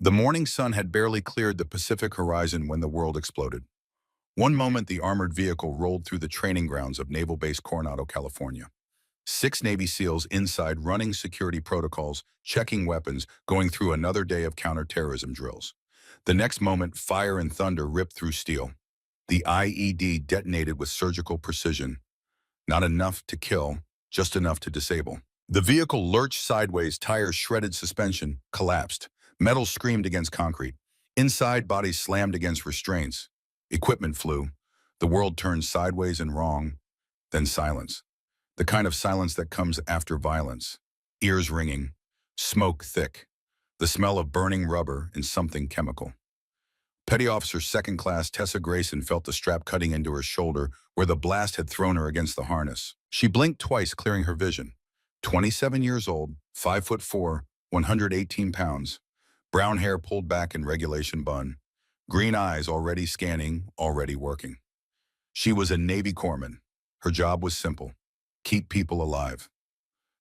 The morning sun had barely cleared the Pacific horizon when the world exploded. One moment, the armored vehicle rolled through the training grounds of Naval Base Coronado, California. 6 Navy SEALs inside running security protocols, checking weapons, going through another day of counterterrorism drills. The next moment, fire and thunder ripped through steel. The IED detonated with surgical precision. Not enough to kill, just enough to disable. The vehicle lurched sideways, tires shredded, suspension collapsed. Metal screamed against concrete. Inside, bodies slammed against restraints. Equipment flew. The world turned sideways and wrong. Then silence. The kind of silence that comes after violence. Ears ringing. Smoke thick. The smell of burning rubber and something chemical. Petty Officer Second Class Tessa Grayson felt the strap cutting into her shoulder where the blast had thrown her against the harness. She blinked twice, clearing her vision. 27 years old, 5'4", 118 pounds. Brown hair pulled back in regulation bun. Green eyes already scanning, already working. She was a Navy corpsman. Her job was simple. Keep people alive.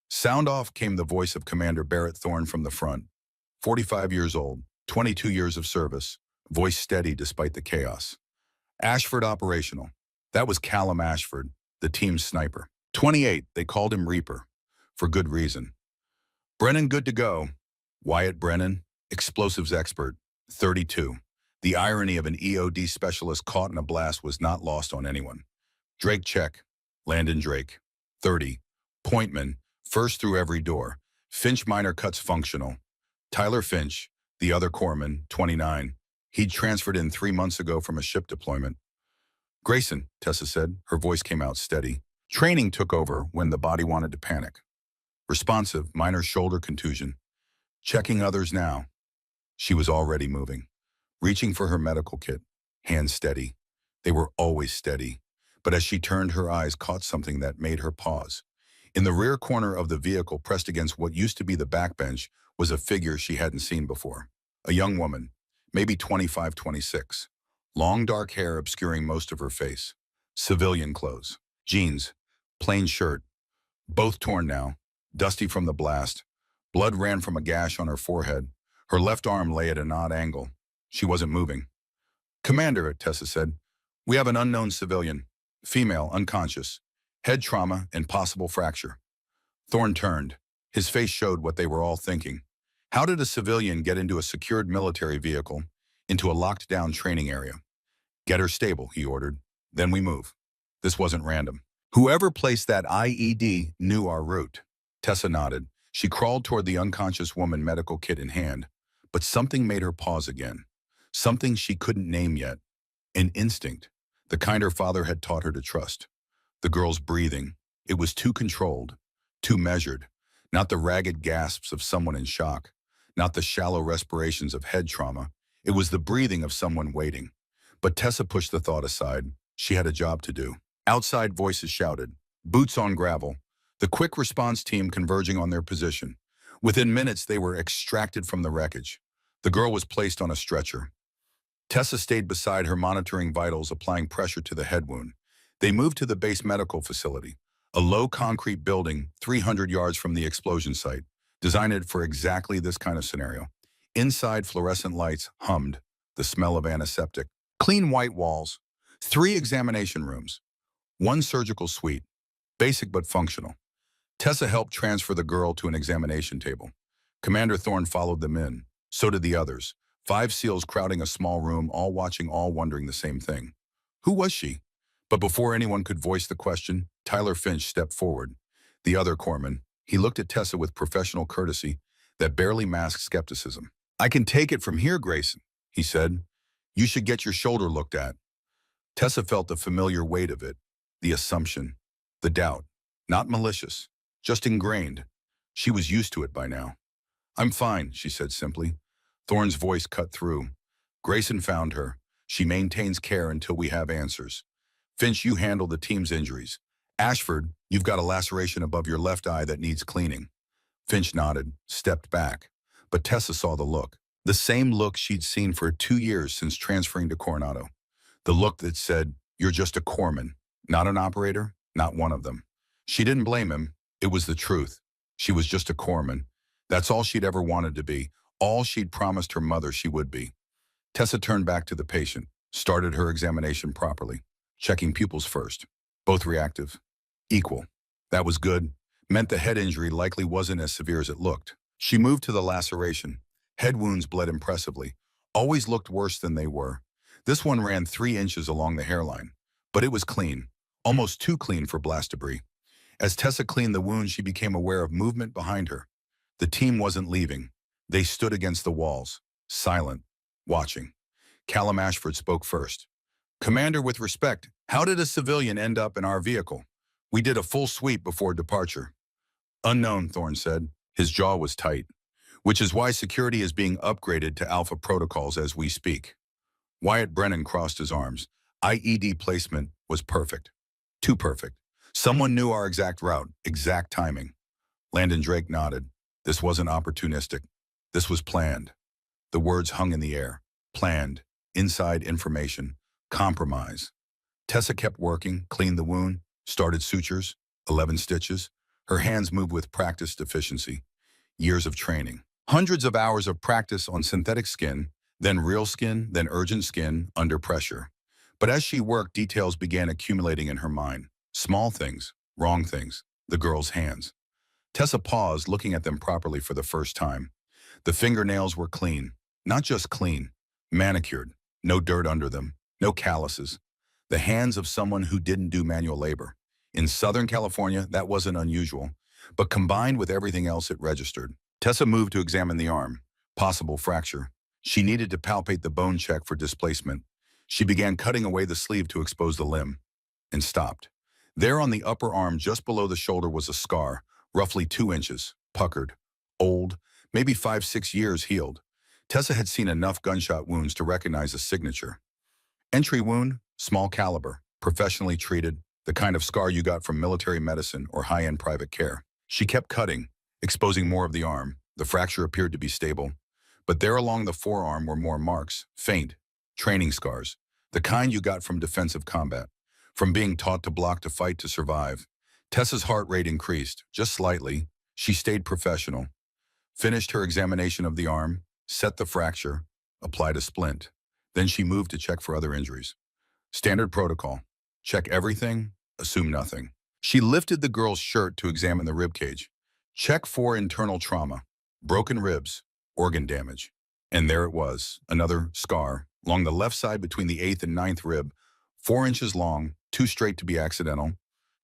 Sound off came the voice of Commander Barrett Thorne from the front. 45 years old, 22 years of service. Voice steady despite the chaos. Ashford operational. That was Callum Ashford, the team's sniper. 28, they called him Reaper. For good reason. Brennan good to go. Wyatt Brennan, explosives expert, 32. The irony of an EOD specialist caught in a blast was not lost on anyone. Drake check. Landon Drake, 30. Pointman, first through every door. Finch minor cuts functional. Tyler Finch, the other corpsman, 29. He'd transferred in 3 months ago from a ship deployment. Grayson, Tessa said, her voice came out steady. Training took over when the body wanted to panic. Responsive, minor shoulder contusion. Checking others now. She was already moving. Reaching for her medical kit. Hands steady. They were always steady. But as she turned, her eyes caught something that made her pause. In the rear corner of the vehicle, pressed against what used to be the backbench, was a figure she hadn't seen before. A young woman, maybe 25, 26. Long dark hair obscuring most of her face. Civilian clothes. Jeans. Plain shirt. Both torn now. Dusty from the blast. Blood ran from a gash on her forehead. Her left arm lay at an odd angle. She wasn't moving. Commander, Tessa said, we have an unknown civilian. Female, unconscious. Head trauma and possible fracture. Thorne turned. His face showed what they were all thinking. How did a civilian get into a secured military vehicle, into a locked-down training area? Get her stable, he ordered. Then we move. This wasn't random. Whoever placed that IED knew our route. Tessa nodded. She crawled toward the unconscious woman, medical kit in hand. But something made her pause again. Something she couldn't name yet. An instinct. The kind her father had taught her to trust. The girl's breathing. It was too controlled. Too measured. Not the ragged gasps of someone in shock. Not the shallow respirations of head trauma. It was the breathing of someone waiting. But Tessa pushed the thought aside. She had a job to do. Outside voices shouted. Boots on gravel. The quick response team converging on their position. Within minutes, they were extracted from the wreckage. The girl was placed on a stretcher. Tessa stayed beside her, monitoring vitals, applying pressure to the head wound. They moved to the base medical facility, a low concrete building 300 yards from the explosion site, designed for exactly this kind of scenario. Inside, fluorescent lights hummed, the smell of antiseptic. Clean white walls, 3 examination rooms, 1 surgical suite, basic but functional. Tessa helped transfer the girl to an examination table. Commander Thorne followed them in. So did the others. 5 SEALs crowding a small room, all watching, all wondering the same thing. Who was she? But before anyone could voice the question, Tyler Finch stepped forward. The other corpsman. He looked at Tessa with professional courtesy that barely masked skepticism. I can take it from here, Grayson, he said. You should get your shoulder looked at. Tessa felt the familiar weight of it, the assumption, the doubt. Not malicious, just ingrained. She was used to it by now. I'm fine, she said simply. Thorne's voice cut through. Grayson found her. She maintains care until we have answers. Finch, you handle the team's injuries. Ashford, you've got a laceration above your left eye that needs cleaning. Finch nodded, stepped back. But Tessa saw the look. The same look she'd seen for 2 years since transferring to Coronado. The look that said, you're just a corpsman, not an operator, not one of them. She didn't blame him. It was the truth. She was just a corpsman. That's all she'd ever wanted to be. all she'd promised her mother she would be. Tessa turned back to the patient, started her examination properly, checking pupils first. Both reactive. Equal. That was good. Meant the head injury likely wasn't as severe as it looked. She moved to the laceration. Head wounds bled impressively. Always looked worse than they were. This one ran 3 inches along the hairline. But it was clean. Almost too clean for blast debris. As Tessa cleaned the wound, she became aware of movement behind her. The team wasn't leaving. They stood against the walls, silent, watching. Callum Ashford spoke first. "Commander, with respect, how did a civilian end up in our vehicle? We did a full sweep before departure." "Unknown," Thorne said. His jaw was tight. "Which is why security is being upgraded to Alpha protocols as we speak." Wyatt Brennan crossed his arms. IED placement was perfect. Too perfect. Someone knew our exact route, exact timing. Landon Drake nodded. This wasn't opportunistic. This was planned. The words hung in the air. Planned. Inside information. Compromise. Tessa kept working, cleaned the wound, started sutures, 11 stitches. Her hands moved with practiced efficiency. Years of training. Hundreds of hours of practice on synthetic skin, then real skin, then urgent skin, under pressure. But as she worked, details began accumulating in her mind. Small things, wrong things, the girl's hands. Tessa paused, looking at them properly for the first time. The fingernails were clean. Not just clean, manicured. No dirt under them, no calluses. The hands of someone who didn't do manual labor. In Southern California, that wasn't unusual, but combined with everything else, it registered. Tessa moved to examine the arm. Possible fracture. She needed to palpate the bone, check for displacement. She began cutting away the sleeve to expose the limb, and stopped. There on the upper arm, just below the shoulder, was a scar, roughly 2 inches, puckered, old, maybe 5-6 years healed. Tessa had seen enough gunshot wounds to recognize a signature. Entry wound, small caliber, professionally treated, the kind of scar you got from military medicine or high-end private care. She kept cutting, exposing more of the arm. The fracture appeared to be stable. But there along the forearm were more marks, faint, training scars, the kind you got from defensive combat, from being taught to block, to fight, to survive. Tessa's heart rate increased, just slightly. She stayed professional, finished her examination of the arm, set the fracture, applied a splint. Then she moved to check for other injuries. Standard protocol. Check everything, assume nothing. She lifted the girl's shirt to examine the rib cage. Check for internal trauma, broken ribs, organ damage. And there it was, another scar, along the left side between the 8th and 9th rib, 4 inches long, too straight to be accidental,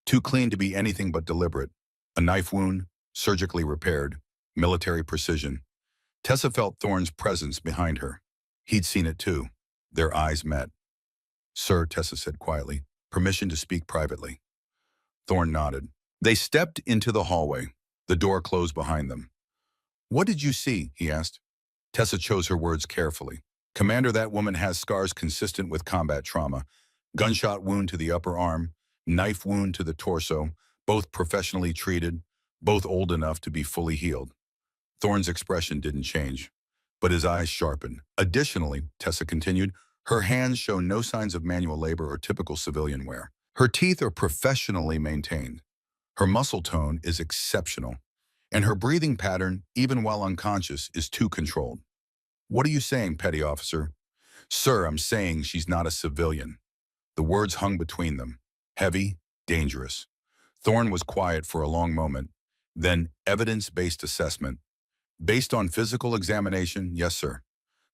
too clean to be anything but deliberate. A knife wound, surgically repaired, military precision. Tessa felt Thorne's presence behind her. He'd seen it too. Their eyes met. "Sir," Tessa said quietly, "permission to speak privately." Thorne nodded. They stepped into the hallway. The door closed behind them. "What did you see?" he asked. Tessa chose her words carefully. "Commander, that woman has scars consistent with combat trauma. Gunshot wound to the upper arm, knife wound to the torso, both professionally treated, both old enough to be fully healed." Thorne's expression didn't change, but his eyes sharpened. "Additionally," Tessa continued, "her hands show no signs of manual labor or typical civilian wear. Her teeth are professionally maintained. Her muscle tone is exceptional. And her breathing pattern, even while unconscious, is too controlled." "What are you saying, petty officer?" "Sir, I'm saying she's not a civilian." The words hung between them. Heavy, dangerous. Thorne was quiet for a long moment. Then, evidence-based assessment. "Based on physical examination, yes, sir.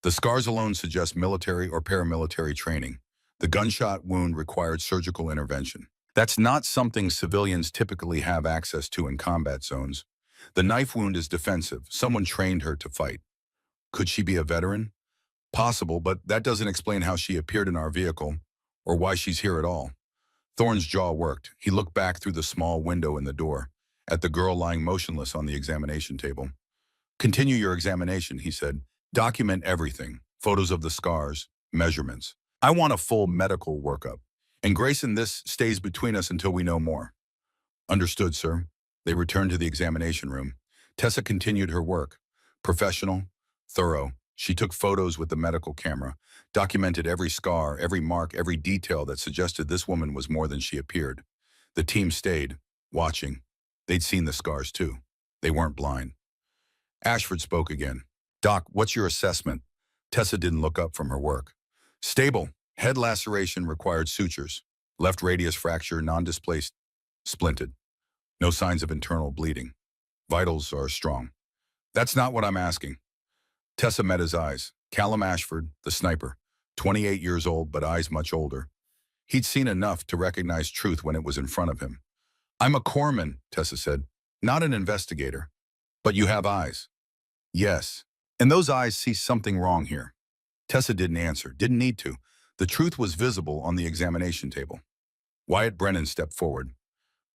The scars alone suggest military or paramilitary training. The gunshot wound required surgical intervention. That's not something civilians typically have access to in combat zones. The knife wound is defensive. Someone trained her to fight. Could she be a veteran? Possible, but that doesn't explain how she appeared in our vehicle or why she's here at all." Thorne's jaw worked. He looked back through the small window in the door, at the girl lying motionless on the examination table. "Continue your examination," he said. "Document everything, photos of the scars, measurements. I want a full medical workup. And Grayson, this stays between us until we know more." "Understood, sir." They returned to the examination room. Tessa continued her work. Professional, thorough. She took photos with the medical camera, documented every scar, every mark, every detail that suggested this woman was more than she appeared. The team stayed, watching. They'd seen the scars too. They weren't blind. Ashford spoke again. Doc, what's your assessment? Tessa didn't look up from her work. Stable. Head laceration required sutures. Left radius fracture, non-displaced, splinted. No signs of internal bleeding. Vitals are strong. That's not what I'm asking. Tessa met his eyes. Callum Ashford, the sniper, 28 years old but eyes much older. He'd seen enough to recognize truth when it was in front of him. I'm a corpsman, Tessa said, not an investigator. But you have eyes. Yes. And those eyes see something wrong here. Tessa didn't answer, didn't need to. The truth was visible on the examination table. Wyatt Brennan stepped forward.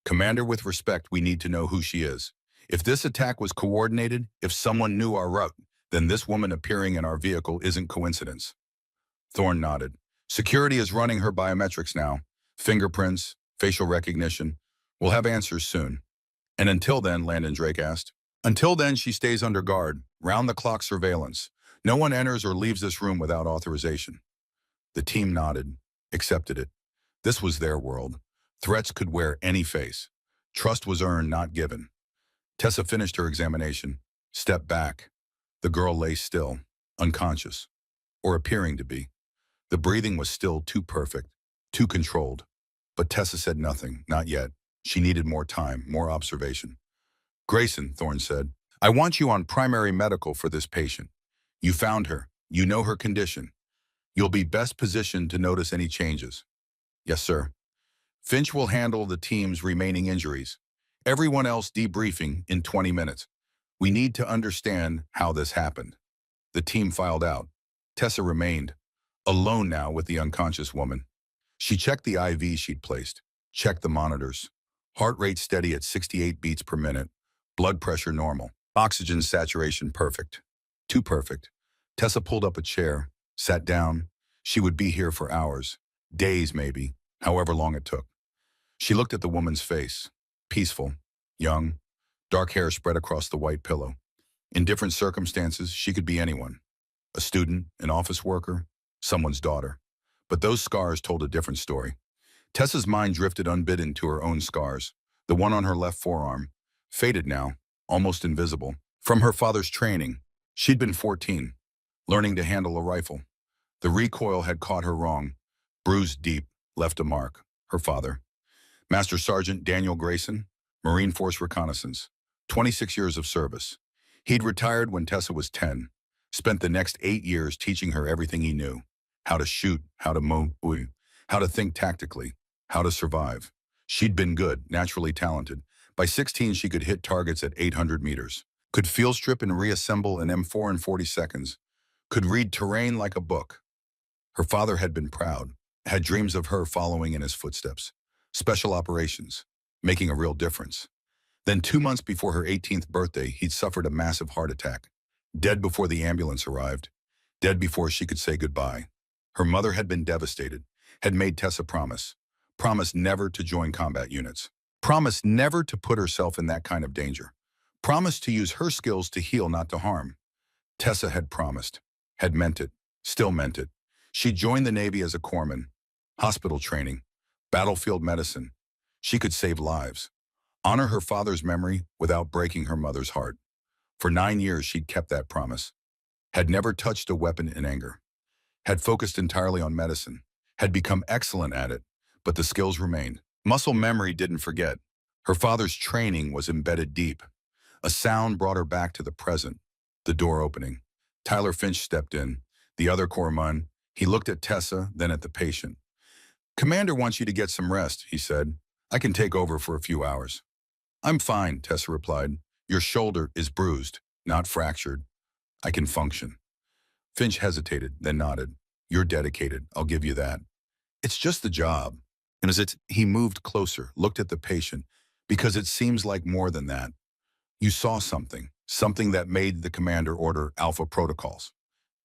Commander, with respect, we need to know who she is. If this attack was coordinated, if someone knew our route, then this woman appearing in our vehicle isn't coincidence. Thorne nodded. Security is running her biometrics now. Fingerprints, facial recognition. We'll have answers soon. And until then, Landon Drake asked. Until then, she stays under guard, round-the-clock surveillance. No one enters or leaves this room without authorization. The team nodded, accepted it. This was their world. Threats could wear any face. Trust was earned, not given. Tessa finished her examination, stepped back. The girl lay still, unconscious, or appearing to be. The breathing was still too perfect, too controlled. But Tessa said nothing, not yet. She needed more time, more observation. Grayson, Thorne said, I want you on primary medical for this patient. You found her. You know her condition. You'll be best positioned to notice any changes. Yes, sir. Finch will handle the team's remaining injuries. Everyone else debriefing in 20 minutes. We need to understand how this happened. The team filed out. Tessa remained, alone now with the unconscious woman. She checked the IV she'd placed, checked the monitors. Heart rate steady at 68 beats per minute. Blood pressure normal. Oxygen saturation perfect. Too perfect. Tessa pulled up a chair, sat down. She would be here for hours, days maybe, however long it took. She looked at the woman's face. Peaceful, young, dark hair spread across the white pillow. In different circumstances, she could be anyone. A student, an office worker, someone's daughter. But those scars told a different story. Tessa's mind drifted unbidden to her own scars. The one on her left forearm, faded now, almost invisible. From her father's training, she'd been 14, learning to handle a rifle. The recoil had caught her wrong, bruised deep, left a mark. Her father. Master Sergeant Daniel Grayson, Marine Force Reconnaissance, 26 years of service. He'd retired when Tessa was 10, spent the next 8 years teaching her everything he knew. How to shoot, how to move, how to think tactically, how to survive. She'd been good, naturally talented. By 16, she could hit targets at 800 meters, could field strip and reassemble an M4 in 40 seconds, could read terrain like a book. Her father had been proud, had dreams of her following in his footsteps. Special operations, making a real difference. Then 2 months before her 18th birthday, he'd suffered a massive heart attack. Dead before the ambulance arrived. Dead before she could say goodbye. Her mother had been devastated, had made Tessa promise. Promise never to join combat units. Promise never to put herself in that kind of danger. Promise to use her skills to heal, not to harm. Tessa had promised, had meant it, still meant it. She joined the Navy as a corpsman. Hospital training, battlefield medicine. She could save lives. Honor her father's memory without breaking her mother's heart. For 9 years, she'd kept that promise. Had never touched a weapon in anger. Had focused entirely on medicine. Had become excellent at it, but the skills remained. Muscle memory didn't forget. Her father's training was embedded deep. A sound brought her back to the present. The door opening. Tyler Finch stepped in. The other corpsman. He looked at Tessa, then at the patient. Commander wants you to get some rest, he said. I can take over for a few hours. I'm fine, Tessa replied. Your shoulder is bruised, not fractured. I can function. Finch hesitated, then nodded. You're dedicated, I'll give you that. It's just the job. And he moved closer, looked at the patient, because it seems like more than that. You saw something, something that made the commander order alpha protocols.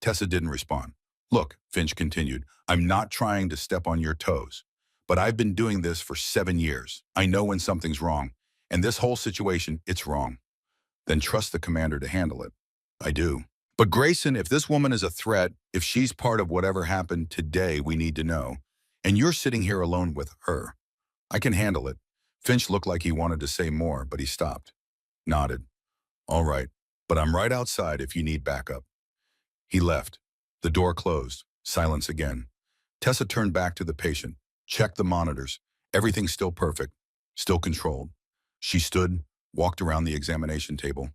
Tessa didn't respond. Look, Finch continued, I'm not trying to step on your toes, but I've been doing this for 7 years. I know when something's wrong, and this whole situation, it's wrong. Then trust the commander to handle it. I do. But Grayson, if this woman is a threat, if she's part of whatever happened today, we need to know. And you're sitting here alone with her. I can handle it. Finch looked like he wanted to say more, but he stopped. Nodded. All right, but I'm right outside if you need backup. He left. The door closed. Silence again. Tessa turned back to the patient, checked the monitors. Everything still perfect, still controlled. She stood, walked around the examination table,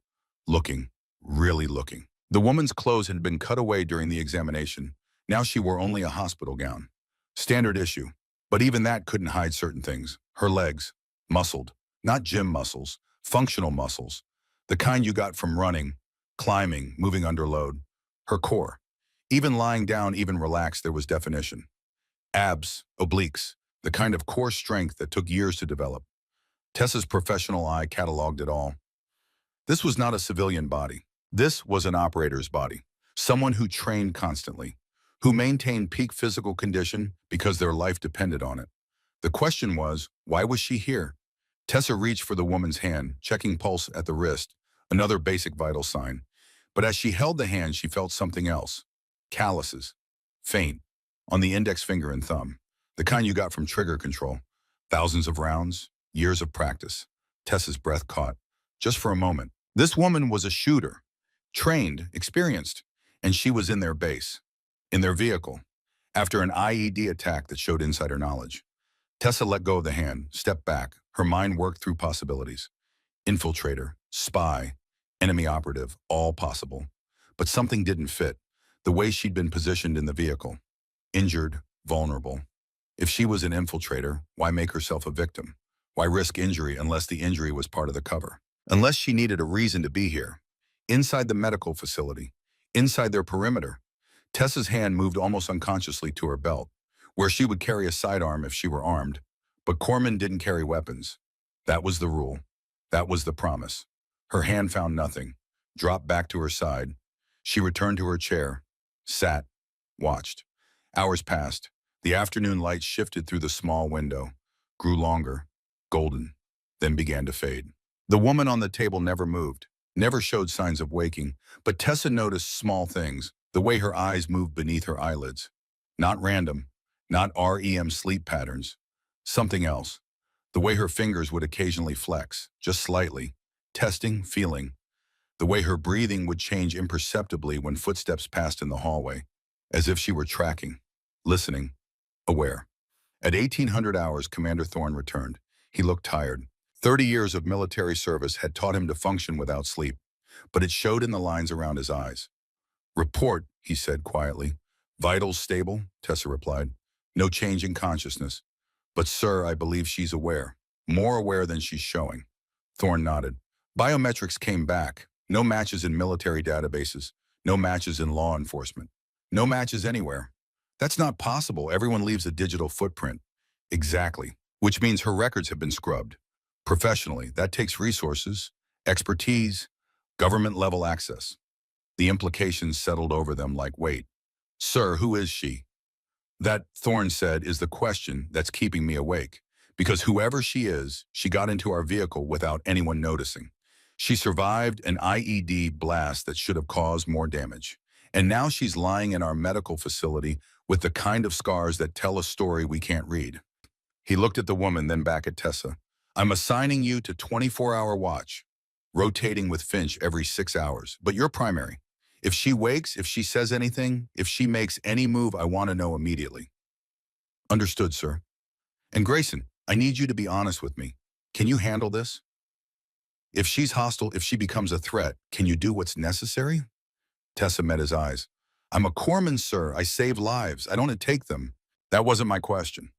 looking, really looking. The woman's clothes had been cut away during the examination. Now she wore only a hospital gown. Standard issue. But even that couldn't hide certain things. Her legs, muscled, not gym muscles, functional muscles. The kind you got from running, climbing, moving under load. Her core. Even lying down, even relaxed, there was definition. Abs, obliques, the kind of core strength that took years to develop. Tessa's professional eye cataloged it all. This was not a civilian body. This was an operator's body. Someone who trained constantly, who maintained peak physical condition because their life depended on it. The question was, why was she here? Tessa reached for the woman's hand, checking pulse at the wrist, another basic vital sign. But as she held the hand, she felt something else. Calluses. Faint. On the index finger and thumb. The kind you got from trigger control. Thousands of rounds, years of practice. Tessa's breath caught. Just for a moment. This woman was a shooter. Trained, experienced. And she was in their base. In their vehicle. After an IED attack that showed insider knowledge. Tessa let go of the hand, stepped back. Her mind worked through possibilities. Infiltrator, spy, enemy operative, all possible. But something didn't fit. The way she'd been positioned in the vehicle. Injured, vulnerable. If she was an infiltrator, why make herself a victim? Why risk injury unless the injury was part of the cover? Unless she needed a reason to be here. Inside the medical facility. Inside their perimeter. Tessa's hand moved almost unconsciously to her belt, where she would carry a sidearm if she were armed. But corpsmen didn't carry weapons. That was the rule. That was the promise. Her hand found nothing. Dropped back to her side. She returned to her chair. Sat. Watched. Hours passed. The afternoon light shifted through the small window. Grew longer. Golden. Then began to fade. The woman on the table never moved. Never showed signs of waking. But Tessa noticed small things. The way her eyes moved beneath her eyelids. Not random. Not REM sleep patterns. Something else. The way her fingers would occasionally flex, just slightly. Testing, feeling. The way her breathing would change imperceptibly when footsteps passed in the hallway. As if she were tracking. Listening. Aware. At 1800 hours, Commander Thorne returned. He looked tired. 30 years of military service had taught him to function without sleep. But it showed in the lines around his eyes. Report, he said quietly. Vitals stable, Tessa replied. No change in consciousness. But sir, I believe she's aware. More aware than she's showing. Thorne nodded. Biometrics came back. No matches in military databases. No matches in law enforcement. No matches anywhere. That's not possible. Everyone leaves a digital footprint. Exactly. Which means her records have been scrubbed. Professionally, that takes resources, expertise, government-level access. The implications settled over them like weight. Sir, who is she? That, Thorne said, is the question that's keeping me awake. Because whoever she is, she got into our vehicle without anyone noticing. She survived an IED blast that should have caused more damage. And now she's lying in our medical facility with the kind of scars that tell a story we can't read. He looked at the woman, then back at Tessa. I'm assigning you to 24-hour watch, rotating with Finch every 6 hours, but you're primary. If she wakes, if she says anything, if she makes any move, I want to know immediately. Understood, sir. And Grayson, I need you to be honest with me. Can you handle this? If she's hostile, if she becomes a threat, can you do what's necessary? Tessa met his eyes. I'm a corpsman, sir. I save lives. I don't take them. That wasn't my question.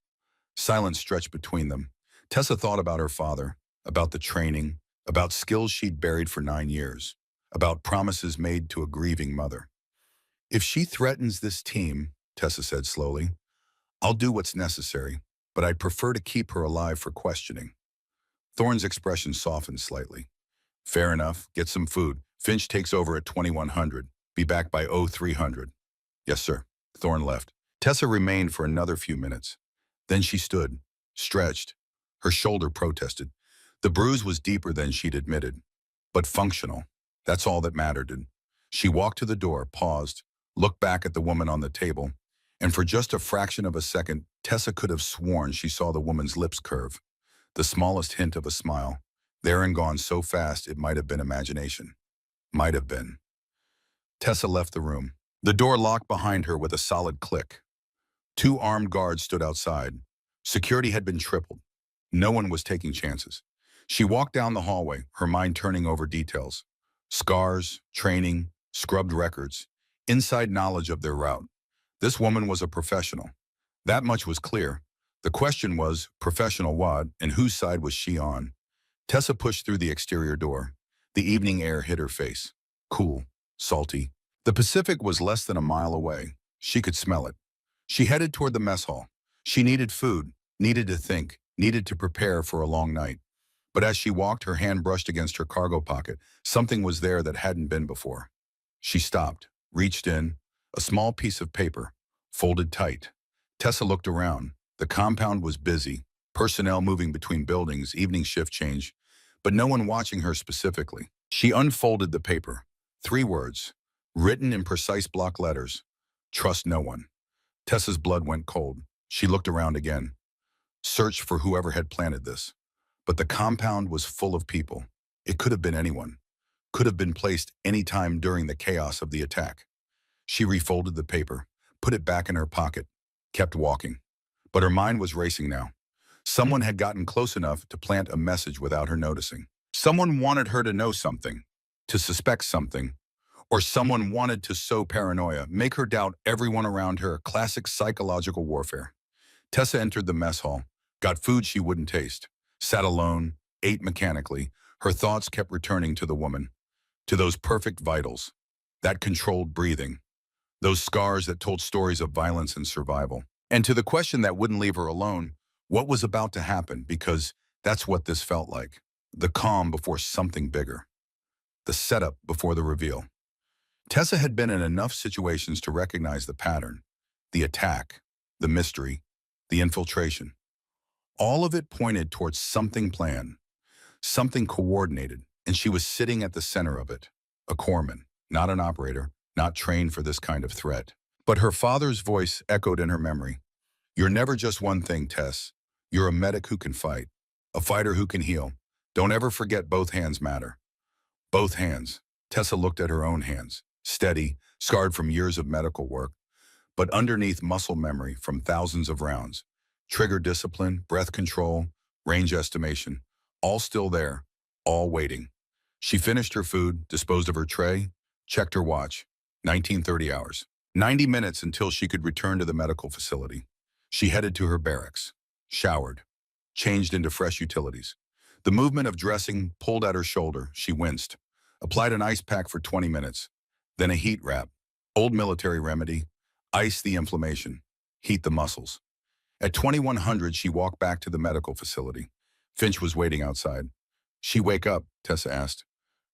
Silence stretched between them. Tessa thought about her father, about the training, about skills she'd buried for 9 years, about promises made to a grieving mother. If she threatens this team, Tessa said slowly, I'll do what's necessary, but I'd prefer to keep her alive for questioning. Thorne's expression softened slightly. Fair enough. Get some food. Finch takes over at 2100. Be back by 0300. Yes, sir. Thorne left. Tessa remained for another few minutes. Then she stood, stretched. Her shoulder protested. The bruise was deeper than she'd admitted, but functional. That's all that mattered. She walked to the door, paused, looked back at the woman on the table, and for just a fraction of a second, Tessa could have sworn she saw the woman's lips curve. The smallest hint of a smile, there and gone so fast it might have been imagination. Might have been. Tessa left the room. The door locked behind her with a solid click. Two armed guards stood outside. Security had been tripled. No one was taking chances. She walked down the hallway, her mind turning over details. Scars, training, scrubbed records, inside knowledge of their route. This woman was a professional. That much was clear. The question was, professional what, and whose side was she on? Tessa pushed through the exterior door. The evening air hit her face. Cool, salty. The Pacific was less than a mile away. She could smell it. She headed toward the mess hall. She needed food, needed to think, needed to prepare for a long night. But as she walked, her hand brushed against her cargo pocket. Something was there that hadn't been before. She stopped, reached in, a small piece of paper, folded tight. Tessa looked around. The compound was busy, personnel moving between buildings, evening shift change, but no one watching her specifically. She unfolded the paper. 3 words, written in precise block letters. Trust no one. Tessa's blood went cold. She looked around again. Searched for whoever had planted this. But the compound was full of people. It could have been anyone. Could have been placed any time during the chaos of the attack. She refolded the paper, put it back in her pocket, kept walking. But her mind was racing now. Someone had gotten close enough to plant a message without her noticing. Someone wanted her to know something, to suspect something, or someone wanted to sow paranoia, make her doubt everyone around her, classic psychological warfare. Tessa entered the mess hall, got food she wouldn't taste, sat alone, ate mechanically. Her thoughts kept returning to the woman, to those perfect vitals, that controlled breathing, those scars that told stories of violence and survival, and to the question that wouldn't leave her alone, what was about to happen, because that's what this felt like. The calm before something bigger, the setup before the reveal. Tessa had been in enough situations to recognize the pattern, the attack, the mystery, the infiltration. All of it pointed towards something planned, something coordinated, and she was sitting at the center of it. A corpsman, not an operator, not trained for this kind of threat. But her father's voice echoed in her memory. You're never just one thing, Tess. You're a medic who can fight, a fighter who can heal. Don't ever forget both hands matter. Both hands. Tessa looked at her own hands, steady, scarred from years of medical work, but underneath muscle memory from thousands of rounds. Trigger discipline, breath control, range estimation, all still there, all waiting. She finished her food, disposed of her tray, checked her watch. 19:30 hours. 90 minutes until she could return to the medical facility. She headed to her barracks, showered, changed into fresh utilities. The movement of dressing pulled at her shoulder. She winced, applied an ice pack for 20 minutes, then a heat wrap. Old military remedy, ice the inflammation, heat the muscles. At 2100, she walked back to the medical facility. Finch was waiting outside. She wake up, Tessa asked.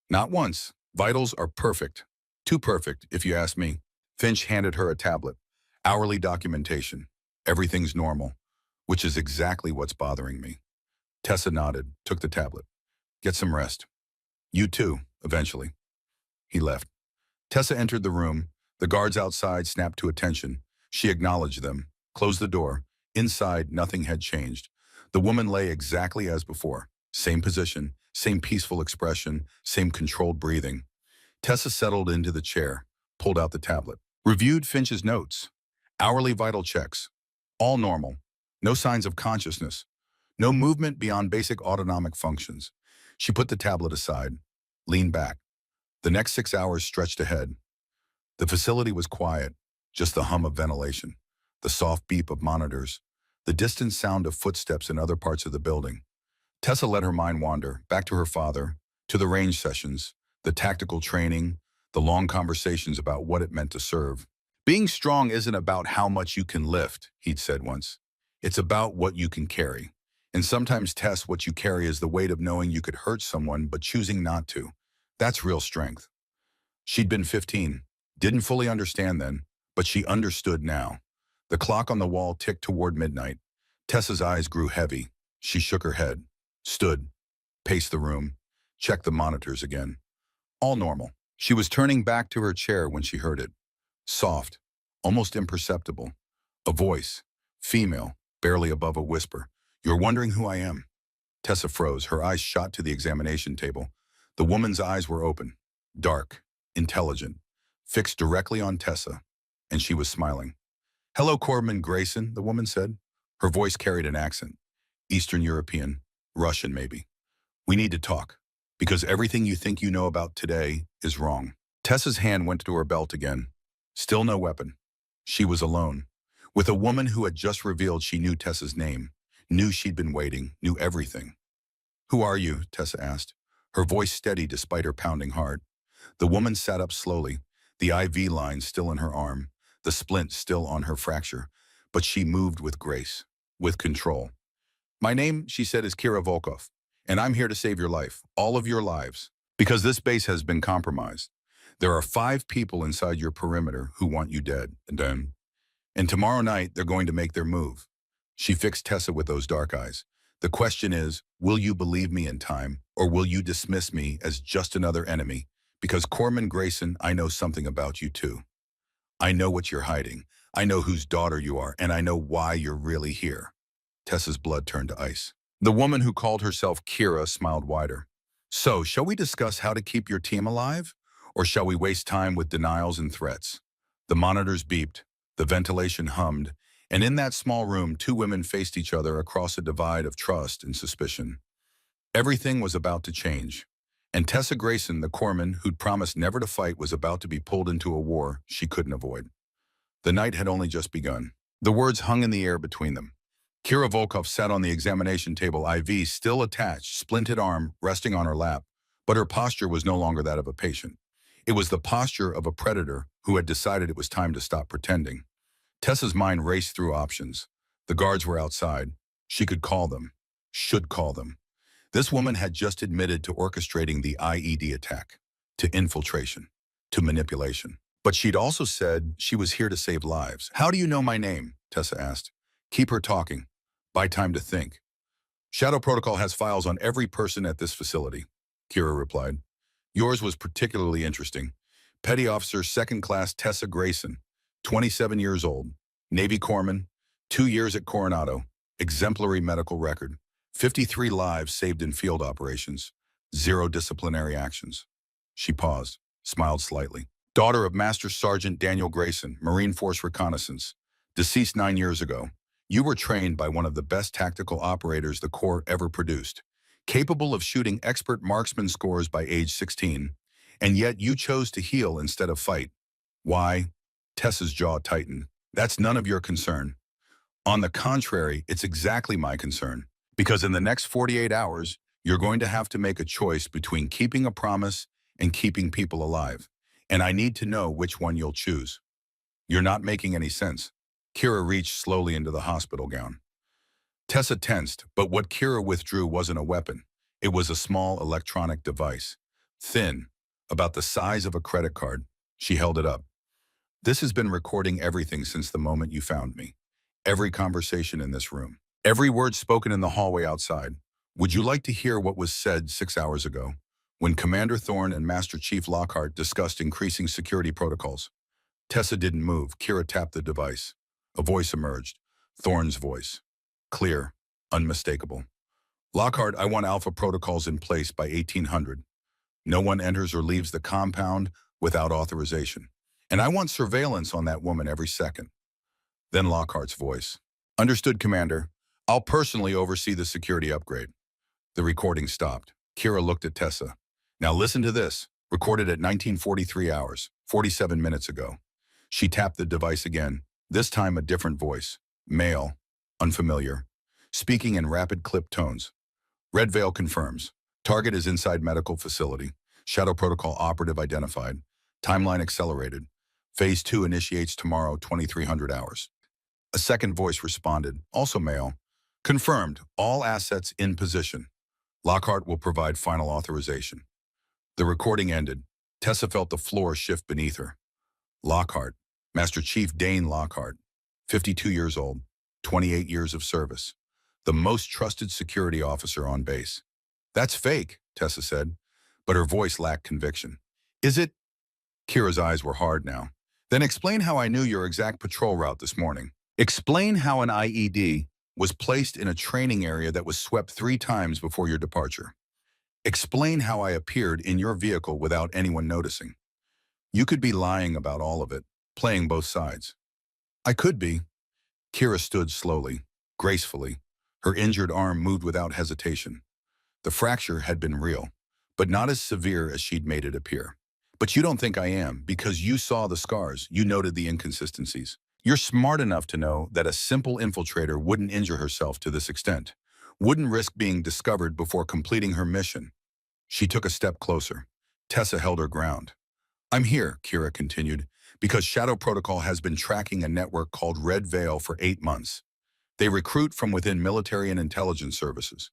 Not once. Vitals are perfect. Too perfect, if you ask me. Finch handed her a tablet. Hourly documentation. Everything's normal, which is exactly what's bothering me. Tessa nodded, took the tablet. Get some rest. You too, eventually. He left. Tessa entered the room. The guards outside snapped to attention. She acknowledged them, closed the door. Inside, nothing had changed. The woman lay exactly as before. Same position, same peaceful expression, same controlled breathing. Tessa settled into the chair, pulled out the tablet. Reviewed Finch's notes. Hourly vital checks. All normal. No signs of consciousness. No movement beyond basic autonomic functions. She put the tablet aside, leaned back. The next 6 hours stretched ahead. The facility was quiet, just the hum of ventilation, the soft beep of monitors, the distant sound of footsteps in other parts of the building. Tessa let her mind wander, back to her father, to the range sessions, the tactical training, the long conversations about what it meant to serve. Being strong isn't about how much you can lift, he'd said once. It's about what you can carry. And sometimes, Tess, what you carry is the weight of knowing you could hurt someone but choosing not to. That's real strength. She'd been 15, didn't fully understand then, but she understood now. The clock on the wall ticked toward midnight. Tessa's eyes grew heavy. She shook her head, stood, paced the room, checked the monitors again. All normal. She was turning back to her chair when she heard it. Soft, almost imperceptible. A voice, female, barely above a whisper. You're wondering who I am? Tessa froze, her eyes shot to the examination table. The woman's eyes were open, dark, intelligent. fixed directly on Tessa, and she was smiling. "Hello, Corman Grayson," the woman said. Her voice carried an accent. "Eastern European, Russian maybe. We need to talk, because everything you think you know about today is wrong." Tessa's hand went to her belt again. Still no weapon. She was alone, with a woman who had just revealed she knew Tessa's name, knew she'd been waiting, knew everything. "Who are you?" Tessa asked, her voice steady despite her pounding heart. The woman sat up slowly, the IV line still in her arm, the splint still on her fracture, but she moved with grace, with control. "My name," she said, "is Kira Volkov, and I'm here to save your life, all of your lives, because this base has been compromised. There are 5 people inside your perimeter who want you dead, and tomorrow night they're going to make their move." She fixed Tessa with those dark eyes. "The question is, will you believe me in time, or will you dismiss me as just another enemy? Because Corman Grayson, I know something about you too. I know what you're hiding. I know whose daughter you are, and I know why you're really here." Tessa's blood turned to ice. The woman who called herself Kira smiled wider. "So, shall we discuss how to keep your team alive? Or shall we waste time with denials and threats?" The monitors beeped, the ventilation hummed, and in that small room 2 women faced each other across a divide of trust and suspicion. Everything was about to change. And Tessa Grayson, the corpsman who'd promised never to fight, was about to be pulled into a war she couldn't avoid. The night had only just begun. The words hung in the air between them. Kira Volkov sat on the examination table, IV still attached, splinted arm resting on her lap, but her posture was no longer that of a patient. It was the posture of a predator who had decided it was time to stop pretending. Tessa's mind raced through options. The guards were outside. She could call them. Should call them. This woman had just admitted to orchestrating the IED attack, to infiltration, to manipulation. But she'd also said she was here to save lives. "How do you know my name?" Tessa asked. "Keep her talking. Buy time to think." "Shadow Protocol has files on every person at this facility," Kira replied. "Yours was particularly interesting. Petty Officer Second Class Tessa Grayson, 27 years old, Navy Corpsman, 2 years at Coronado, exemplary medical record, 53 lives saved in field operations, 0 disciplinary actions." She paused, smiled slightly. "Daughter of Master Sergeant Daniel Grayson, Marine Force Reconnaissance, deceased 9 years ago. You were trained by one of the best tactical operators the Corps ever produced, capable of shooting expert marksman scores by age 16, and yet you chose to heal instead of fight. Why?" Tessa's jaw tightened. "That's none of your concern. On the contrary, it's exactly my concern, because in the next 48 hours, you're going to have to make a choice between keeping a promise and keeping people alive, and I need to know which one you'll choose." "You're not making any sense." Kira reached slowly into the hospital gown. Tessa tensed, but what Kira withdrew wasn't a weapon. It was a small electronic device. Thin, about the size of a credit card. She held it up. "This has been recording everything since the moment you found me. Every conversation in this room. Every word spoken in the hallway outside. Would you like to hear what was said 6 hours ago, when Commander Thorne and Master Chief Lockhart discussed increasing security protocols?" Tessa didn't move. Kira tapped the device. A voice emerged. Thorne's voice. Clear, unmistakable. "Lockhart, I want Alpha protocols in place by 1800. No one enters or leaves the compound without authorization. And I want surveillance on that woman every second." Then Lockhart's voice. "Understood, Commander. I'll personally oversee the security upgrade." The recording stopped. Kira looked at Tessa. "Now listen to this. Recorded at 1943 hours, 47 minutes ago." She tapped the device again, this time a different voice. Male, unfamiliar, speaking in rapid clipped tones. "Red Veil confirms. Target is inside medical facility. Shadow Protocol operative identified. Timeline accelerated. Phase 2 initiates tomorrow, 2300 hours." A second voice responded, also male. "Confirmed. All assets in position. Lockhart will provide final authorization." The recording ended. Tessa felt the floor shift beneath her. Lockhart, Master Chief Dane Lockhart, 52 years old, 28 years of service, the most trusted security officer on base. "That's fake," Tessa said, but her voice lacked conviction. "Is it?" Kira's eyes were hard now. "Then explain how I knew your exact patrol route this morning. Explain how an IED was placed in a training area that was swept 3 times before your departure. Explain how I appeared in your vehicle without anyone noticing." You could be lying about all of it, playing both sides. I could be. Kira stood slowly, gracefully. Her injured arm moved without hesitation. The fracture had been real, but not as severe as she'd made it appear. But you don't think I am, because you saw the scars, you noted the inconsistencies. You're smart enough to know that a simple infiltrator wouldn't injure herself to this extent, wouldn't risk being discovered before completing her mission. She took a step closer. Tessa held her ground. I'm here, Kira continued, because Shadow Protocol has been tracking a network called Red Veil for 8 months. They recruit from within military and intelligence services.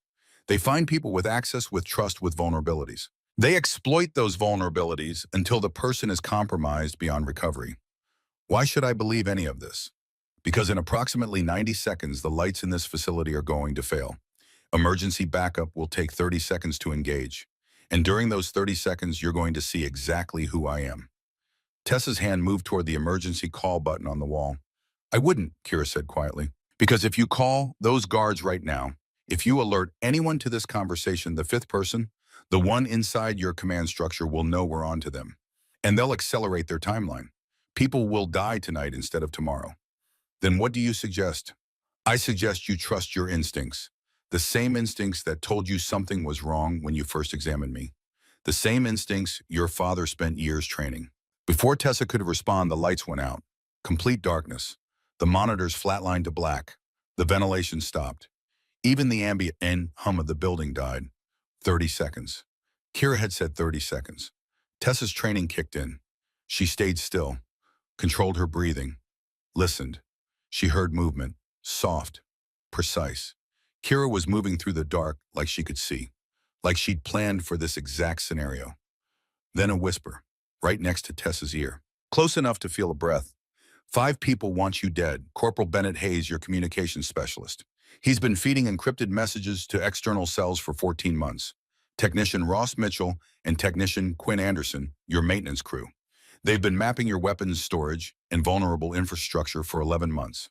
They find people with access with trust with vulnerabilities. They exploit those vulnerabilities until the person is compromised beyond recovery. Why should I believe any of this? Because in approximately 90 seconds, the lights in this facility are going to fail. Emergency backup will take 30 seconds to engage. And during those 30 seconds, you're going to see exactly who I am. Tessa's hand moved toward the emergency call button on the wall. I wouldn't, Kira said quietly. Because if you call those guards right now, if you alert anyone to this conversation, the fifth person, the one inside your command structure will know we're on to them. And they'll accelerate their timeline. People will die tonight instead of tomorrow. Then what do you suggest? I suggest you trust your instincts. The same instincts that told you something was wrong when you first examined me. The same instincts your father spent years training. Before Tessa could respond, the lights went out. Complete darkness. The monitors flatlined to black. The ventilation stopped. Even the ambient hum of the building died. 30 seconds. Kira had said 30 seconds. Tessa's training kicked in. She stayed still, controlled her breathing, listened. She heard movement, soft, precise. Kira was moving through the dark like she could see, like she'd planned for this exact scenario. Then a whisper, right next to Tessa's ear, close enough to feel a breath. 5 people want you dead. Corporal Bennett Hayes, your communications specialist. He's been feeding encrypted messages to external cells for 14 months. Technician Ross Mitchell and Technician Quinn Anderson, your maintenance crew. They've been mapping your weapons storage and vulnerable infrastructure for 11 months.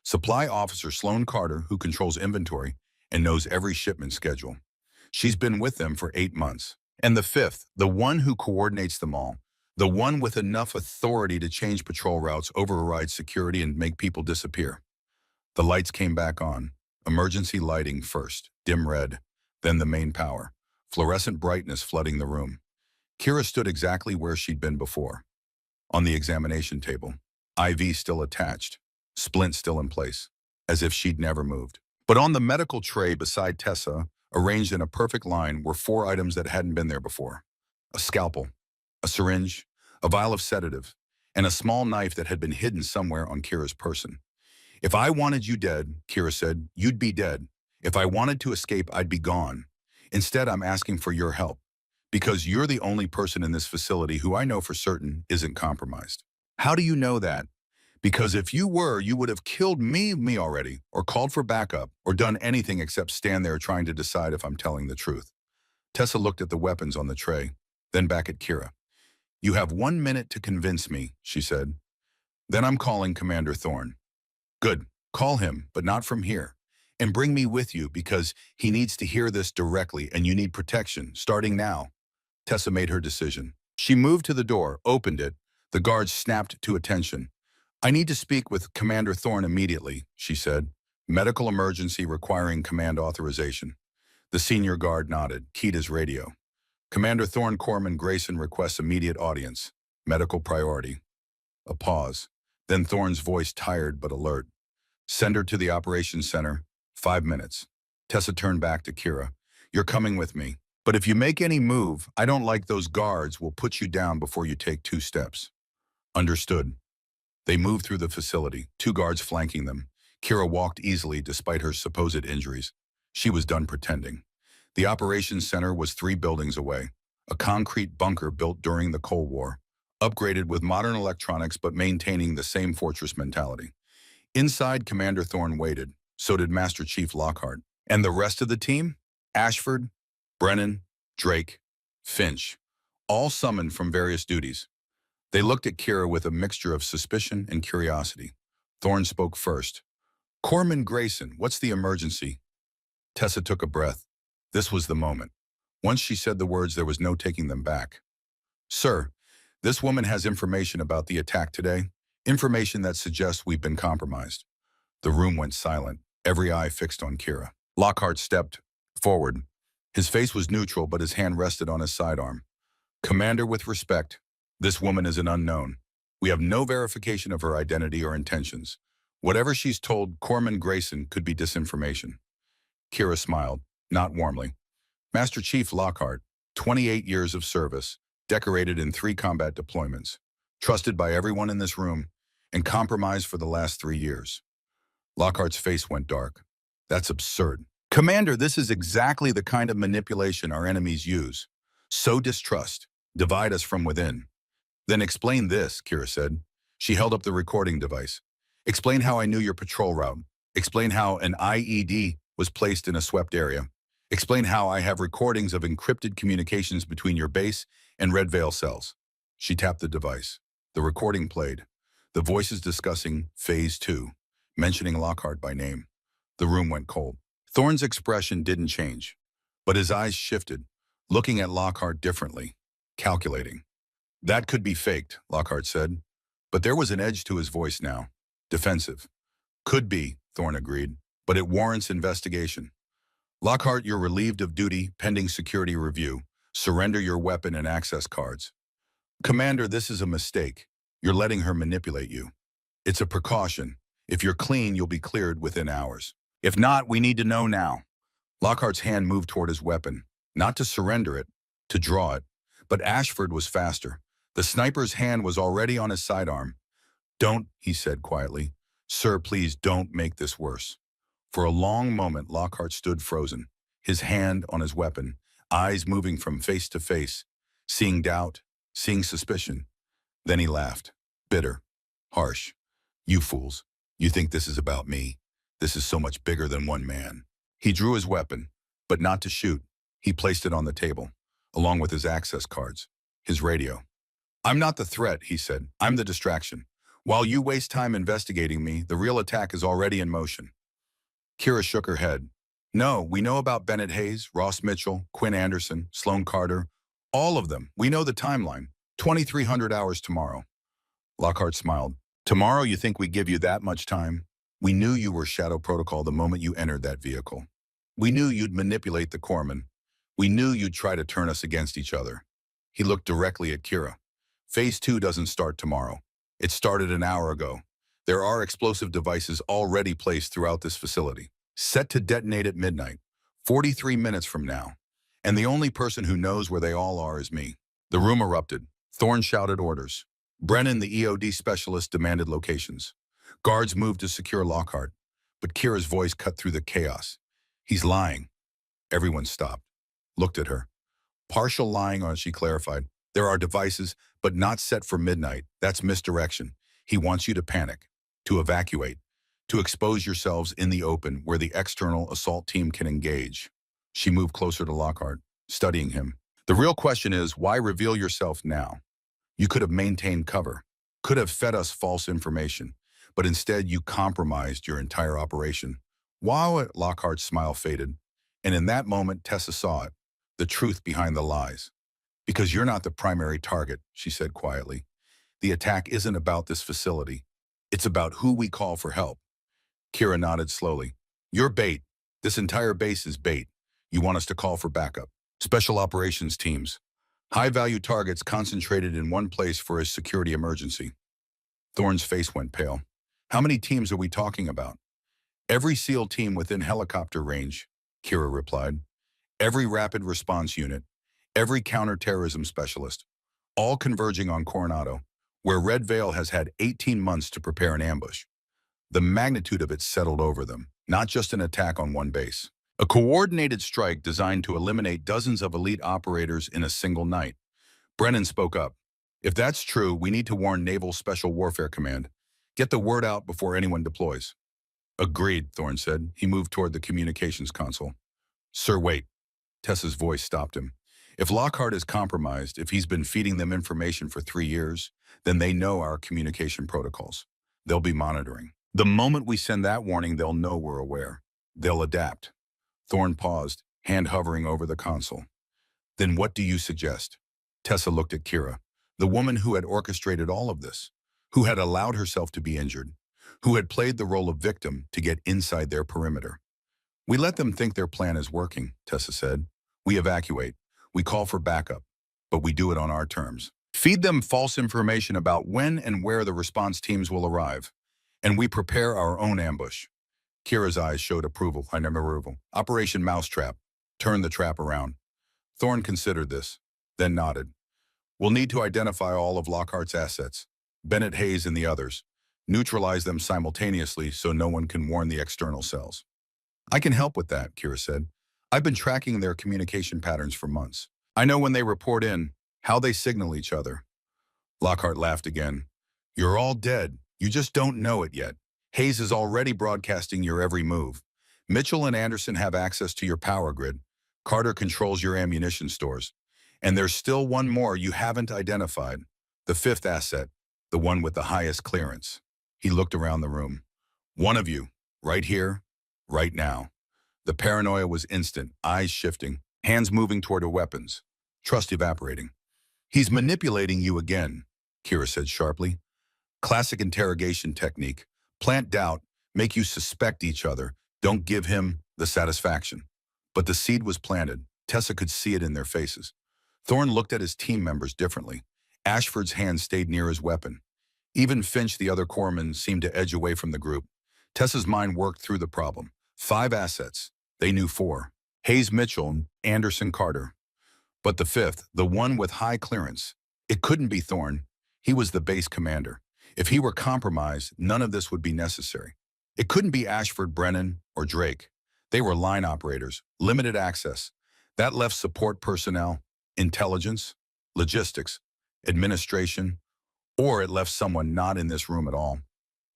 Supply Officer Sloan Carter, who controls inventory and knows every shipment schedule. She's been with them for 8 months. And the fifth, the one who coordinates them all, the one with enough authority to change patrol routes, override security, and make people disappear. The lights came back on. Emergency lighting first, dim red, then the main power. Fluorescent brightness flooding the room. Kira stood exactly where she'd been before. On the examination table, IV still attached, splint still in place, as if she'd never moved. But on the medical tray beside Tessa, arranged in a perfect line, were 4 items that hadn't been there before. A scalpel, a syringe, a vial of sedative, and a small knife that had been hidden somewhere on Kira's person. If I wanted you dead, Kira said, you'd be dead. If I wanted to escape, I'd be gone. Instead, I'm asking for your help, because you're the only person in this facility who I know for certain isn't compromised. How do you know that? Because if you were, you would have killed me already, or called for backup, or done anything except stand there trying to decide if I'm telling the truth. Tessa looked at the weapons on the tray, then back at Kira. You have 1 minute to convince me, she said. Then I'm calling Commander Thorne. Good. Call him, but not from here. And bring me with you because he needs to hear this directly and you need protection, starting now. Tessa made her decision. She moved to the door, opened it. The guards snapped to attention. I need to speak with Commander Thorne immediately, she said. Medical emergency requiring command authorization. The senior guard nodded, keyed his radio. Commander Thorne Corman Grayson requests immediate audience. Medical priority. A pause. Then Thorne's voice tired but alert. Send her to the operations center. 5 minutes. Tessa turned back to Kira. You're coming with me. But if you make any move, I don't like those guards will put you down before you take 2 steps. Understood. They moved through the facility, 2 guards flanking them. Kira walked easily despite her supposed injuries. She was done pretending. The operations center was 3 buildings away. A concrete bunker built during the Cold War, upgraded with modern electronics but maintaining the same fortress mentality. Inside, Commander Thorne waited. So did Master Chief Lockhart. And the rest of the team? Ashford, Brennan, Drake, Finch, all summoned from various duties. They looked at Kira with a mixture of suspicion and curiosity. Thorne spoke first. Corman Grayson, what's the emergency? Tessa took a breath. This was the moment. Once she said the words, there was no taking them back. Sir, This woman has information about the attack today, information that suggests we've been compromised. The room went silent, every eye fixed on Kira. Lockhart stepped forward. His face was neutral, but his hand rested on his sidearm. Commander, with respect, this woman is an unknown. We have no verification of her identity or intentions. Whatever she's told Corman Grayson could be disinformation. Kira smiled, not warmly. Master Chief Lockhart, 28 years of service, decorated in 3 combat deployments, trusted by everyone in this room, and compromised for the last 3 years. Lockhart's face went dark. That's absurd. Commander, this is exactly the kind of manipulation our enemies use. Sow distrust, divide us from within. Then explain this, Kira said. She held up the recording device. Explain how I knew your patrol route. Explain how an IED was placed in a swept area. Explain how I have recordings of encrypted communications between your base and Red Veil cells. She tapped the device. The recording played. The voices discussing Phase 2, mentioning Lockhart by name. The room went cold. Thorne's expression didn't change, but his eyes shifted, looking at Lockhart differently, calculating. That could be faked, Lockhart said, but there was an edge to his voice now. Defensive. Could be, Thorne agreed, but it warrants investigation. Lockhart, you're relieved of duty pending security review. Surrender your weapon and access cards. Commander, this is a mistake. You're letting her manipulate you. It's a precaution. If you're clean, you'll be cleared within hours. If not, we need to know now. Lockhart's hand moved toward his weapon, not to surrender it, to draw it. But Ashford was faster. The sniper's hand was already on his sidearm. Don't, he said quietly. Sir, please don't make this worse. For a long moment, Lockhart stood frozen, his hand on his weapon, eyes moving from face to face, seeing doubt, seeing suspicion. Then he laughed, bitter, harsh. You fools, you think this is about me. This is so much bigger than one man. He drew his weapon, but not to shoot. He placed it on the table, along with his access cards, his radio. I'm not the threat, he said. I'm the distraction. While you waste time investigating me, the real attack is already in motion. Kira shook her head. No, we know about Bennett Hayes, Ross Mitchell, Quinn Anderson, Sloan Carter. All of them. We know the timeline. 2,300 hours tomorrow. Lockhart smiled. Tomorrow you think we give you that much time? We knew you were Shadow Protocol the moment you entered that vehicle. We knew you'd manipulate the corpsmen. We knew you'd try to turn us against each other. He looked directly at Kira. Phase 2 doesn't start tomorrow. It started an hour ago. There are explosive devices already placed throughout this facility, set to detonate at midnight, 43 minutes from now. And the only person who knows where they all are is me. The room erupted. Thorne shouted orders. Brennan, the EOD specialist, demanded locations. Guards moved to secure Lockhart, but Kira's voice cut through the chaos. He's lying. Everyone stopped, looked at her. Partial lying, she clarified. There are devices, but not set for midnight. That's misdirection. He wants you to panic, to evacuate, to expose yourselves in the open where the external assault team can engage. She moved closer to Lockhart, studying him. The real question is, why reveal yourself now? You could have maintained cover, could have fed us false information, but instead you compromised your entire operation. Wow, Lockhart's smile faded, and in that moment Tessa saw it, the truth behind the lies. Because you're not the primary target, she said quietly. The attack isn't about this facility. It's about who we call for help. Kira nodded slowly. You're bait. This entire base is bait. You want us to call for backup. Special operations teams. High-value targets concentrated in one place for a security emergency. Thorne's face went pale. How many teams are we talking about? Every SEAL team within helicopter range, Kira replied. Every rapid response unit. Every counterterrorism specialist, all converging on Coronado, where Red Veil has had 18 months to prepare an ambush. The magnitude of it settled over them, not just an attack on one base. A coordinated strike designed to eliminate dozens of elite operators in a single night. Brennan spoke up. If that's true, we need to warn Naval Special Warfare Command. Get the word out before anyone deploys. Agreed, Thorne said. He moved toward the communications console. Sir, wait. Tessa's voice stopped him. If Lockhart is compromised, if he's been feeding them information for 3 years, then they know our communication protocols. They'll be monitoring. The moment we send that warning, they'll know we're aware. They'll adapt. Thorne paused, hand hovering over the console. Then what do you suggest? Tessa looked at Kira. The woman who had orchestrated all of this, who had allowed herself to be injured, who had played the role of victim to get inside their perimeter. We let them think their plan is working, Tessa said. We evacuate. We call for backup. But we do it on our terms. Feed them false information about when and where the response teams will arrive. And we prepare our own ambush. Kira's eyes showed approval. I never approval. Operation Mousetrap. Turn the trap around. Thorne considered this, then nodded. We'll need to identify all of Lockhart's assets, Bennett, Hayes, and the others. Neutralize them simultaneously so no one can warn the external cells. I can help with that, Kira said. I've been tracking their communication patterns for months. I know when they report in, how they signal each other. Lockhart laughed again. You're all dead. You just don't know it yet. Hayes is already broadcasting your every move. Mitchell and Anderson have access to your power grid. Carter controls your ammunition stores. And there's still one more you haven't identified. The fifth asset, the one with the highest clearance. He looked around the room. One of you, right here, right now. The paranoia was instant, eyes shifting, hands moving toward her weapons. Trust evaporating. He's manipulating you again, Kira said sharply. Classic interrogation technique. Plant doubt, make you suspect each other. Don't give him the satisfaction. But the seed was planted. Tessa could see it in their faces. Thorne looked at his team members differently. Ashford's hand stayed near his weapon. Even Finch, the other corpsman, seemed to edge away from the group. Tessa's mind worked through the problem. 5 assets. They knew 4. Hayes, Mitchell, Anderson, Carter. But the fifth, the one with high clearance, it couldn't be Thorne. He was the base commander. If he were compromised, none of this would be necessary. It couldn't be Ashford, Brennan, or Drake. They were line operators, limited access. That left support personnel, intelligence, logistics, administration, or it left someone not in this room at all.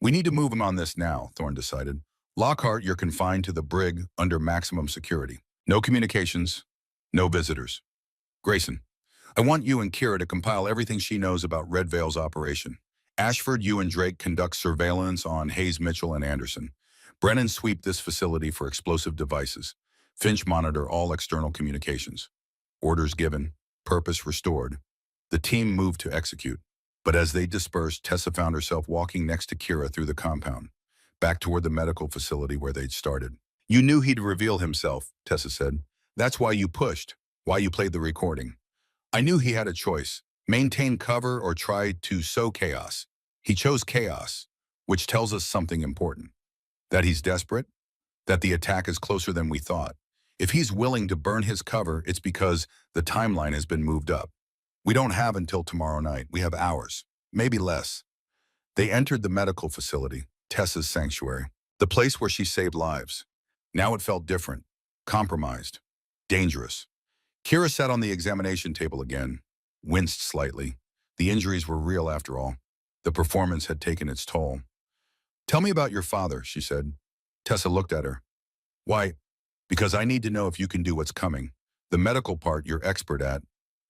We need to move him on this now, Thorne decided. Lockhart, you're confined to the brig under maximum security. No communications, no visitors. Grayson, I want you and Kira to compile everything she knows about Red Veil's operation. Ashford, you and Drake conduct surveillance on Hayes, Mitchell, and Anderson. Brennan, sweep this facility for explosive devices. Finch, monitor all external communications. Orders given, purpose restored. The team moved to execute. But as they dispersed, Tessa found herself walking next to Kira through the compound, back toward the medical facility where they'd started. You knew he'd reveal himself, Tessa said. That's why you pushed, why you played the recording. I knew he had a choice, maintain cover or try to sow chaos. He chose chaos, which tells us something important. That he's desperate, that the attack is closer than we thought. If he's willing to burn his cover, it's because the timeline has been moved up. We don't have until tomorrow night. We have hours, maybe less. They entered the medical facility, Tessa's sanctuary, the place where she saved lives. Now it felt different, compromised, dangerous. Kira sat on the examination table again, winced slightly. The injuries were real after all. The performance had taken its toll. Tell me about your father, she said. Tessa looked at her. Why? Because I need to know if you can do what's coming. The medical part you're expert at.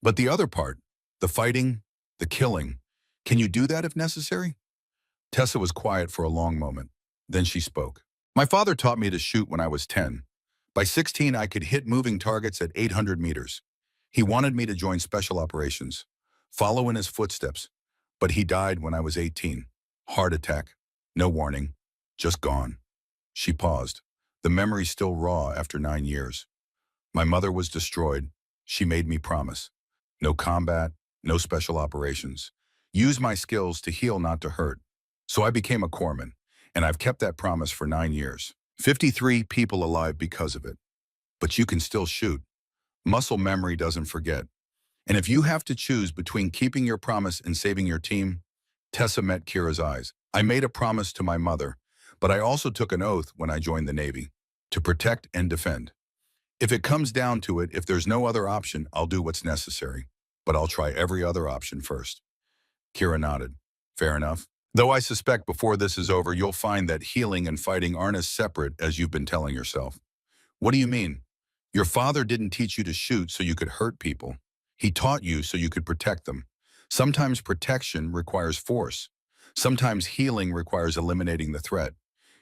But the other part, the fighting, the killing, can you do that if necessary? Tessa was quiet for a long moment. Then she spoke. My father taught me to shoot when I was 10. By 16, I could hit moving targets at 800 meters. He wanted me to join special operations, follow in his footsteps, but he died when I was 18. Heart attack, no warning, just gone. She paused, the memory still raw after 9 years. My mother was destroyed. She made me promise. No combat, no special operations. Use my skills to heal, not to hurt. So I became a corpsman, and I've kept that promise for 9 years. 53 people alive because of it. But you can still shoot. Muscle memory doesn't forget. And if you have to choose between keeping your promise and saving your team, Tessa met Kira's eyes. I made a promise to my mother, but I also took an oath when I joined the Navy, to protect and defend. If it comes down to it, if there's no other option, I'll do what's necessary. But I'll try every other option first. Kira nodded. Fair enough. Though I suspect before this is over, you'll find that healing and fighting aren't as separate as you've been telling yourself. What do you mean? Your father didn't teach you to shoot so you could hurt people. He taught you so you could protect them. Sometimes protection requires force. Sometimes healing requires eliminating the threat.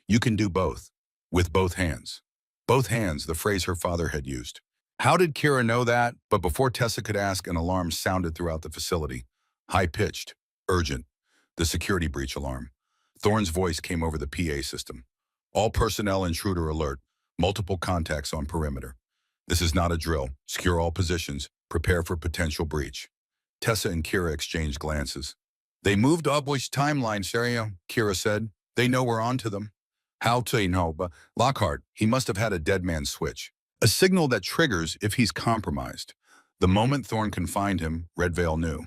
You can do both, with both hands. Both hands, the phrase her father had used. How did Kira know that? But before Tessa could ask, an alarm sounded throughout the facility. High-pitched, urgent, the security breach alarm. Thorne's voice came over the PA system. All personnel intruder alert. Multiple contacts on perimeter. This is not a drill. Secure all positions. Prepare for potential breach. Tessa and Kira exchanged glances. They moved Obwich's timeline, Serio, Kira said. They know we're on to them. How to know, but Lockhart, he must have had a dead man's switch. A signal that triggers if he's compromised. The moment Thorne confined him, Red Veil knew.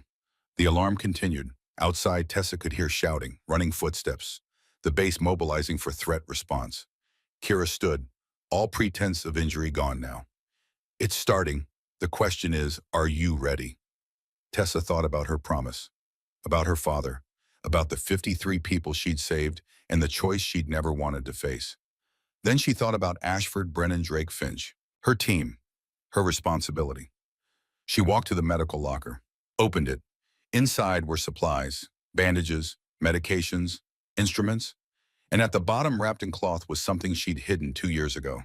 The alarm continued. Outside, Tessa could hear shouting, running footsteps, the base mobilizing for threat response. Kira stood, all pretense of injury gone now. It's starting. The question is, are you ready? Tessa thought about her promise, about her father, about the 53 people she'd saved, and the choice she'd never wanted to face. Then she thought about Ashford, Brennan, Drake, Finch, her team, her responsibility. She walked to the medical locker, opened it. Inside were supplies, bandages, medications, instruments, and at the bottom, wrapped in cloth, was something she'd hidden 2 years ago.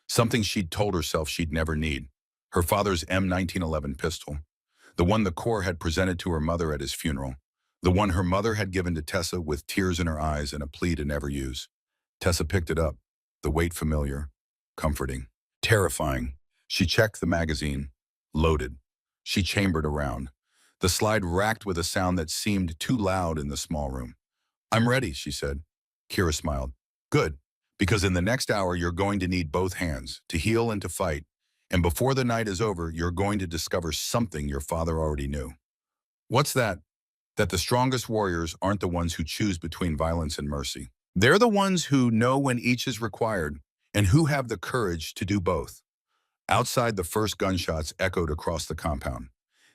Something she'd told herself she'd never need. Her father's M1911 pistol. The one the Corps had presented to her mother at his funeral. The one her mother had given to Tessa with tears in her eyes and a plea to never use. Tessa picked it up, the weight familiar, comforting, terrifying. She checked the magazine, loaded. She chambered around. The slide racked with a sound that seemed too loud in the small room. I'm ready, she said. Kira smiled. Good, because in the next hour you're going to need both hands, to heal and to fight. And before the night is over, you're going to discover something your father already knew. What's that? That the strongest warriors aren't the ones who choose between violence and mercy. They're the ones who know when each is required and who have the courage to do both. Outside, the first gunshots echoed across the compound.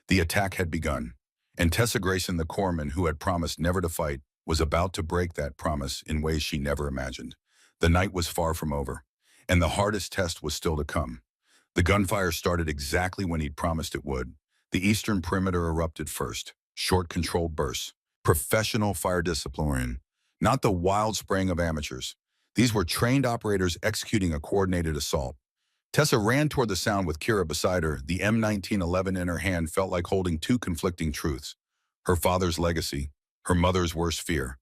The attack had begun, and Tessa Grayson, the corpsman who had promised never to fight, was about to break that promise in ways she never imagined. The night was far from over, and the hardest test was still to come. The gunfire started exactly when he'd promised it would. The eastern perimeter erupted first, short controlled bursts, professional fire discipline, not the wild spraying of amateurs. These were trained operators executing a coordinated assault. Tessa ran toward the sound with Kira beside her. The M1911 in her hand felt like holding two conflicting truths. Her father's legacy, her mother's worst fear.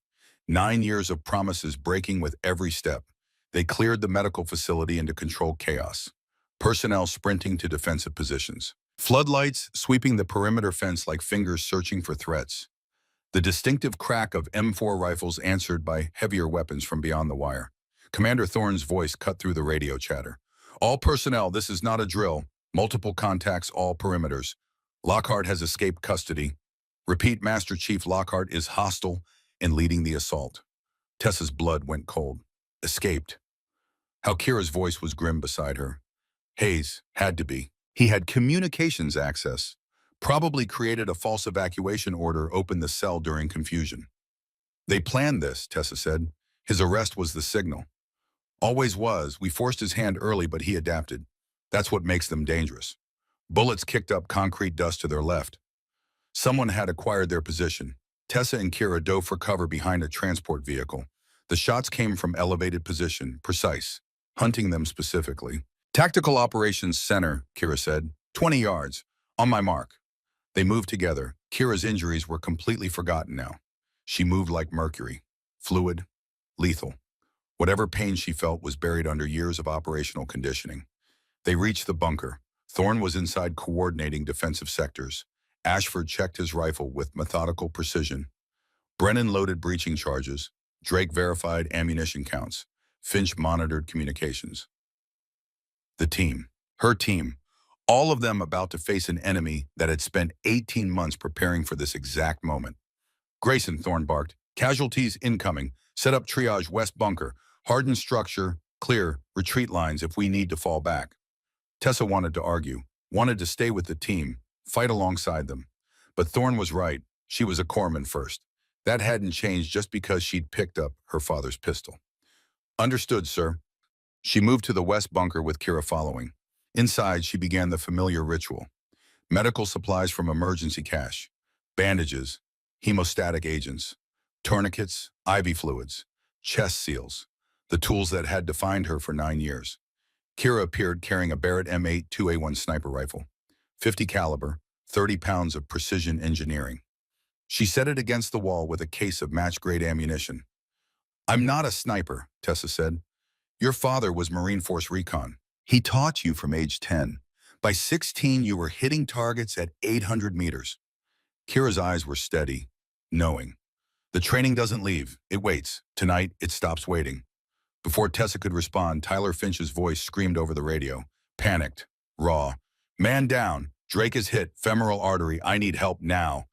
9 years of promises breaking with every step. They cleared the medical facility into controlled chaos. Personnel sprinting to defensive positions. Floodlights sweeping the perimeter fence like fingers searching for threats. The distinctive crack of M4 rifles answered by heavier weapons from beyond the wire. Commander Thorne's voice cut through the radio chatter. All personnel, this is not a drill. Multiple contacts, all perimeters. Lockhart has escaped custody. Repeat, Master Chief Lockhart is hostile and leading the assault. Tessa's blood went cold. Escaped. How Kira's voice was grim beside her. Hayes had to be. He had communications access. Probably created a false evacuation order, opened the cell during confusion. They planned this, Tessa said. His arrest was the signal. Always was. We forced his hand early, but he adapted. That's what makes them dangerous. Bullets kicked up concrete dust to their left. Someone had acquired their position. Tessa and Kira dove for cover behind a transport vehicle. The shots came from elevated position, precise, hunting them specifically. Tactical Operations Center, Kira said. 20 yards. On my mark. They moved together. Kira's injuries were completely forgotten now. She moved like mercury. Fluid. Lethal. Whatever pain she felt was buried under years of operational conditioning. They reached the bunker. Thorne was inside coordinating defensive sectors. Ashford checked his rifle with methodical precision. Brennan loaded breaching charges. Drake verified ammunition counts. Finch monitored communications. The team. Her team. All of them about to face an enemy that had spent 18 months preparing for this exact moment. Grayson, Thorne barked. Casualties incoming. Set up triage west bunker. Harden structure. Clear. Retreat lines if we need to fall back. Tessa wanted to argue. Wanted to stay with the team. Fight alongside them. But Thorne was right. She was a corpsman first. That hadn't changed just because she'd picked up her father's pistol. Understood, sir. She moved to the west bunker with Kira following. Inside, she began the familiar ritual. Medical supplies from emergency cache. Bandages. Hemostatic agents. Tourniquets. IV fluids. Chest seals. The tools that had defined her for 9 years. Kira appeared carrying a Barrett M8 2A1 sniper rifle. 50 caliber. 30 pounds of precision engineering. She set it against the wall with a case of match-grade ammunition. "I'm not a sniper," Tessa said. "Your father was Marine Force Recon. He taught you from age 10. By 16, you were hitting targets at 800 meters." Kira's eyes were steady, knowing. The training doesn't leave. It waits. Tonight, it stops waiting. Before Tessa could respond, Tyler Finch's voice screamed over the radio. Panicked. Raw. "Man down. Drake is hit. Femoral artery. I need help now."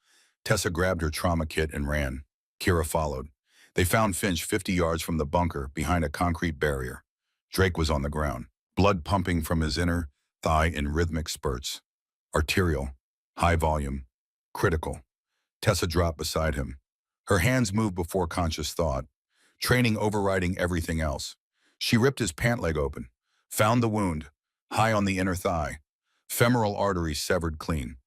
Tessa grabbed her trauma kit and ran. Kira followed. They found Finch 50 yards from the bunker behind a concrete barrier. Drake was on the ground, blood pumping from his inner thigh in rhythmic spurts. Arterial. High volume. Critical. Tessa dropped beside him. Her hands moved before conscious thought, training overriding everything else. She ripped his pant leg open, found the wound, high on the inner thigh. Femoral artery severed clean.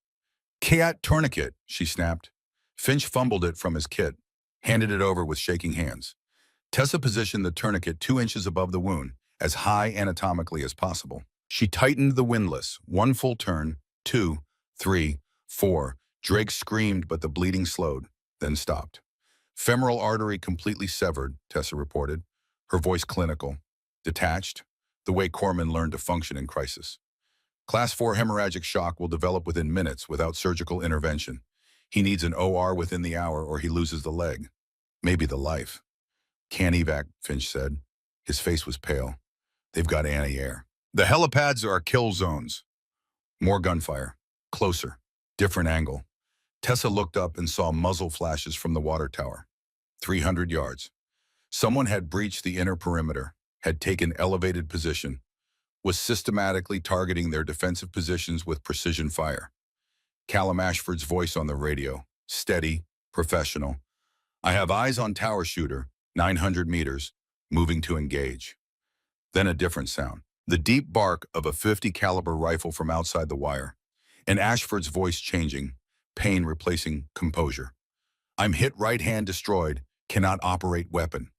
"Cat tourniquet," she snapped. Finch fumbled it from his kit, handed it over with shaking hands. Tessa positioned the tourniquet 2 inches above the wound, as high anatomically as possible. She tightened the windlass, 1 full turn, 2, 3, 4. Drake screamed, but the bleeding slowed, then stopped. "Femoral artery completely severed," Tessa reported, her voice clinical, detached, the way corpsmen learn to function in crisis. "Class 4 hemorrhagic shock will develop within minutes without surgical intervention. He needs an OR within the hour or he loses the leg. Maybe the life." "Can't evac," Finch said. His face was pale. "They've got anti-air. The helipads are kill zones." More gunfire. Closer. Different angle. Tessa looked up and saw muzzle flashes from the water tower. 300 yards. Someone had breached the inner perimeter, had taken elevated position, was systematically targeting their defensive positions with precision fire. Callum Ashford's voice on the radio, steady, professional. "I have eyes on tower shooter, 900 meters, moving to engage." Then a different sound, the deep bark of a 50 caliber rifle from outside the wire, and Ashford's voice changing, pain replacing composure. "I'm hit, right hand destroyed, cannot operate weapon."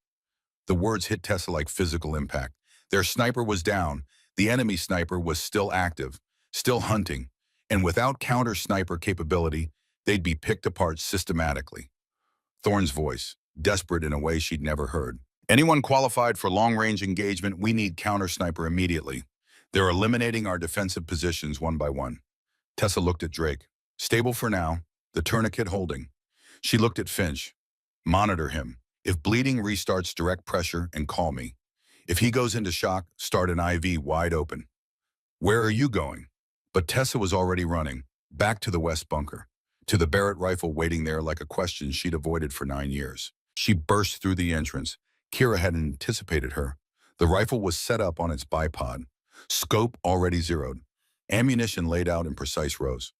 The words hit Tessa like physical impact. Their sniper was down, the enemy sniper was still active, still hunting, and without counter-sniper capability, they'd be picked apart systematically. Thorne's voice, desperate in a way she'd never heard. "Anyone qualified for long-range engagement, we need counter-sniper immediately. They're eliminating our defensive positions one by one." Tessa looked at Drake. Stable for now, the tourniquet holding. She looked at Finch. "Monitor him. If bleeding, restarts direct pressure and call me. If he goes into shock, start an IV wide open." "Where are you going?" But Tessa was already running, back to the west bunker, to the Barrett rifle waiting there like a question she'd avoided for 9 years. She burst through the entrance. Kira had anticipated her. The rifle was set up on its bipod, scope already zeroed, ammunition laid out in precise rows.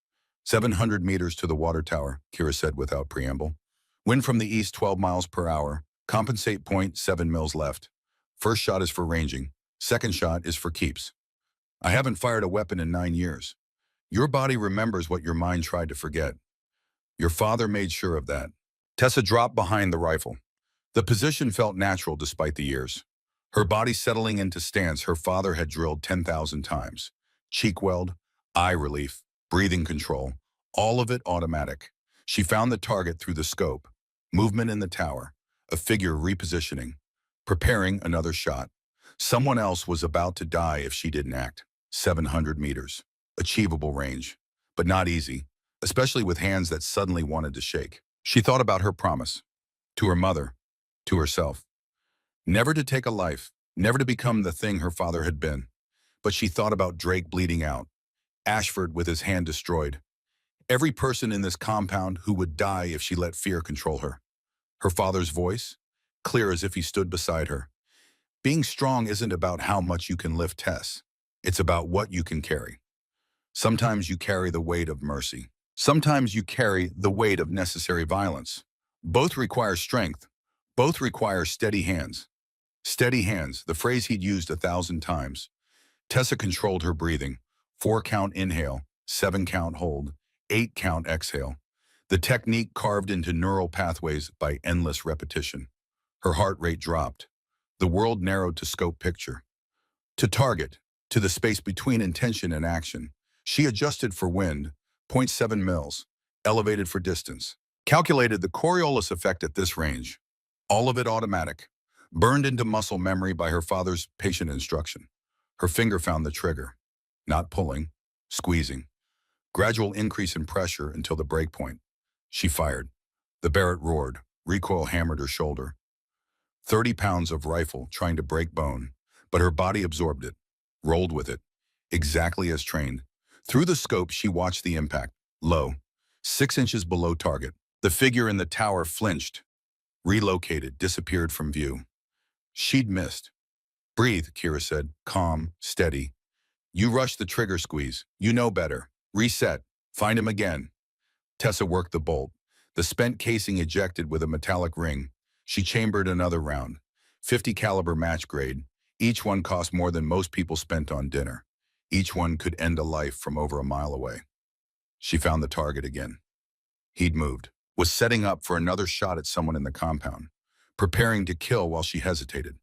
700 meters to the water tower, Kira said without preamble. "Wind from the east 12 miles per hour. Compensate point 7 mils left. First shot is for ranging. Second shot is for keeps. I haven't fired a weapon in 9 years. Your body remembers what your mind tried to forget. Your father made sure of that." Tessa dropped behind the rifle. The position felt natural despite the years. Her body settling into stance her father had drilled 10,000 times. Cheek weld, eye relief, breathing control, all of it automatic. She found the target through the scope. Movement in the tower, a figure repositioning, preparing another shot. Someone else was about to die if she didn't act. 700 meters. Achievable range, but not easy, especially with hands that suddenly wanted to shake. She thought about her promise. To her mother, to herself. Never to take a life, never to become the thing her father had been. But she thought about Drake bleeding out, Ashford with his hand destroyed. Every person in this compound who would die if she let fear control her. Her father's voice, clear as if he stood beside her. "Being strong isn't about how much you can lift, Tess. It's about what you can carry. Sometimes you carry the weight of mercy. Sometimes you carry the weight of necessary violence. Both require strength. Both require steady hands." Steady hands, the phrase he'd used 1,000 times. Tessa controlled her breathing. 4-count inhale, 7-count hold, 8-count exhale. The technique carved into neural pathways by endless repetition. Her heart rate dropped. The world narrowed to scope picture. To target, to the space between intention and action. She adjusted for wind, .7 mils, elevated for distance. Calculated the Coriolis effect at this range. All of it automatic. Burned into muscle memory by her father's patient instruction. Her finger found the trigger. Not pulling, squeezing. Gradual increase in pressure until the break point. She fired. The Barrett roared. Recoil hammered her shoulder. 30 pounds of rifle trying to break bone, but her body absorbed it, rolled with it, exactly as trained. Through the scope, she watched the impact. Low, 6 inches below target. The figure in the tower flinched, relocated, disappeared from view. She'd missed. Breathe, Kira said, calm, steady. You rushed the trigger squeeze. You know better. Reset. Find him again. Tessa worked the bolt. The spent casing ejected with a metallic ring. She chambered another round. 50 caliber match grade. Each one cost more than most people spent on dinner. Each one could end a life from over a mile away. She found the target again. He'd moved, was setting up for another shot at someone in the compound, preparing to kill while she hesitated.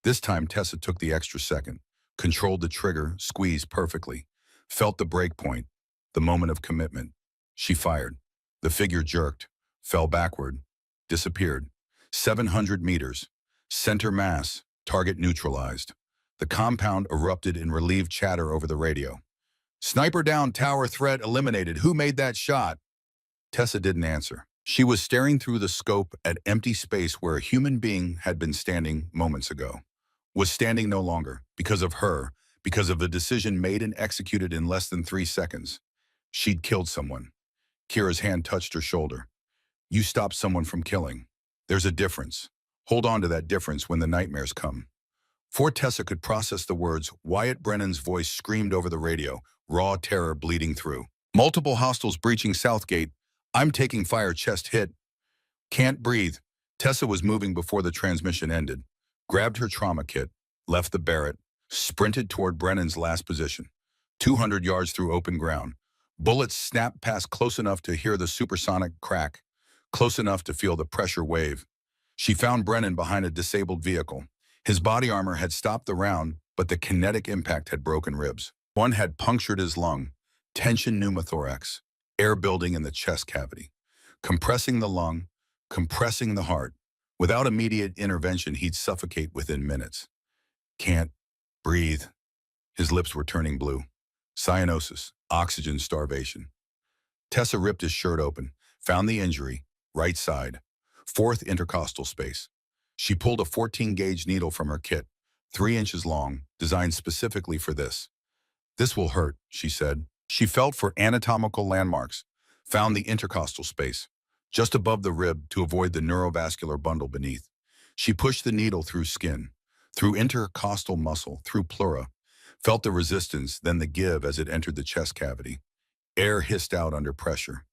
This time, Tessa took the extra second, controlled the trigger, squeezed perfectly, felt the break point, the moment of commitment. She fired. The figure jerked, fell backward, disappeared. 700 meters. Center mass, target neutralized. The compound erupted in relieved chatter over the radio. Sniper down, tower threat eliminated. Who made that shot? Tessa didn't answer. She was staring through the scope at empty space where a human being had been standing moments ago. Was standing no longer, because of her, because of a decision made and executed in less than 3 seconds. She'd killed someone. Kira's hand touched her shoulder. You stopped someone from killing. There's a difference. Hold on to that difference when the nightmares come. Before Tessa could process the words, Wyatt Brennan's voice screamed over the radio, raw terror bleeding through. Multiple hostiles breaching Southgate. I'm taking fire, chest hit. Can't breathe. Tessa was moving before the transmission ended. Grabbed her trauma kit, left the Barrett, sprinted toward Brennan's last position. 200 yards through open ground. Bullets snapped past close enough to hear the supersonic crack, close enough to feel the pressure wave. She found Brennan behind a disabled vehicle. His body armor had stopped the round, but the kinetic impact had broken ribs. One had punctured his lung, tension pneumothorax, air building in the chest cavity, compressing the lung, compressing the heart. Without immediate intervention, he'd suffocate within minutes. Can't breathe. His lips were turning blue. Cyanosis, oxygen starvation. Tessa ripped his shirt open, found the injury, right side, 4th intercostal space. She pulled a 14-gauge needle from her kit, 3 inches long, designed specifically for this. This will hurt, she said. She felt for anatomical landmarks, found the intercostal space, just above the rib to avoid the neurovascular bundle beneath. She pushed the needle through skin, through intercostal muscle, through pleura, felt the resistance, then the give as it entered the chest cavity. Air hissed out under pressure.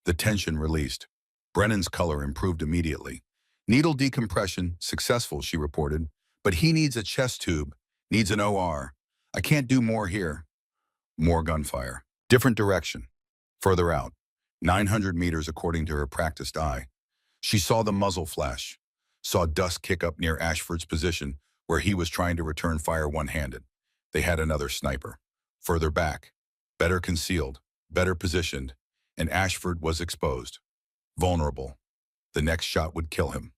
The tension released. Brennan's color improved immediately. Needle decompression, successful, she reported, but he needs a chest tube, needs an OR. I can't do more here. More gunfire. Different direction. Further out. 900 meters according to her practiced eye. She saw the muzzle flash, saw dust kick up near Ashford's position where he was trying to return fire one-handed. They had another sniper. Further back, better concealed, better positioned, and Ashford was exposed. Vulnerable. The next shot would kill him.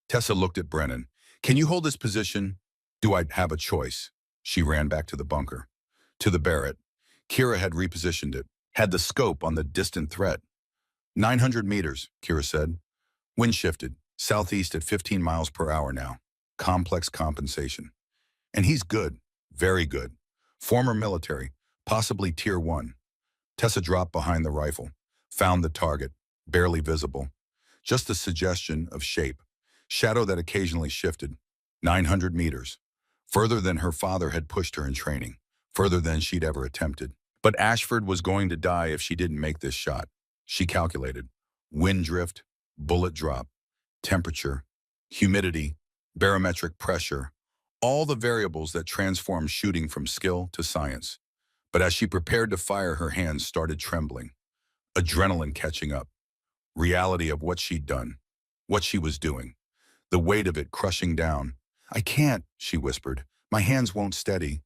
Tessa looked at Brennan. Can you hold this position? Do I have a choice? She ran back to the bunker. To the Barrett. Kira had repositioned it, had the scope on the distant threat. 900 meters, Kira said. Wind shifted, southeast at 15 miles per hour now. Complex compensation. And he's good, very good. Former military, possibly Tier 1. Tessa dropped behind the rifle, found the target, barely visible. Just a suggestion of shape, shadow that occasionally shifted. 900 meters. Further than her father had pushed her in training, further than she'd ever attempted. But Ashford was going to die if she didn't make this shot. She calculated. Wind drift, bullet drop, temperature, humidity, barometric pressure, all the variables that transform shooting from skill to science. But as she prepared to fire, her hands started trembling. Adrenaline catching up. Reality of what she'd done, what she was doing. The weight of it crushing down. I can't, she whispered. My hands won't steady.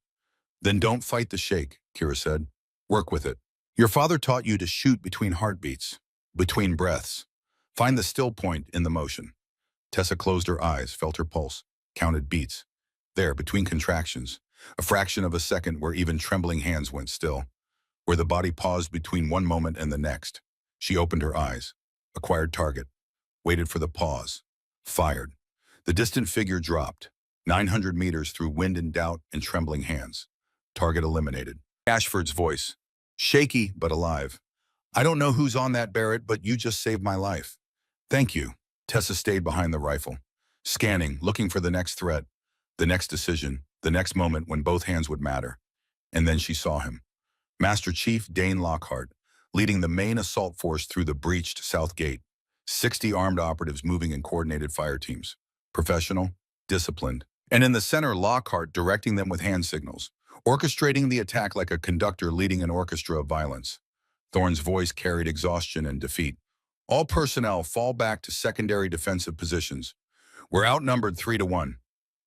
Then don't fight the shake, Kira said. Work with it. Your father taught you to shoot between heartbeats, between breaths. Find the still point in the motion. Tessa closed her eyes, felt her pulse, counted beats. There, between contractions, a fraction of a second where even trembling hands went still, where the body paused between one moment and the next. She opened her eyes, acquired target, waited for the pause, fired. The distant figure dropped, 900 meters through wind and doubt and trembling hands. Target eliminated. Ashford's voice, shaky but alive. I don't know who's on that, Barrett, but you just saved my life. Thank you. Tessa stayed behind the rifle, scanning, looking for the next threat, the next decision, the next moment when both hands would matter. And then she saw him. Master Chief Dane Lockhart, leading the main assault force through the breached South Gate. 60 armed operatives moving in coordinated fire teams. Professional, disciplined. And in the center, Lockhart directing them with hand signals, orchestrating the attack like a conductor leading an orchestra of violence. Thorne's voice carried exhaustion and defeat. All personnel fall back to secondary defensive positions. We're outnumbered 3-1.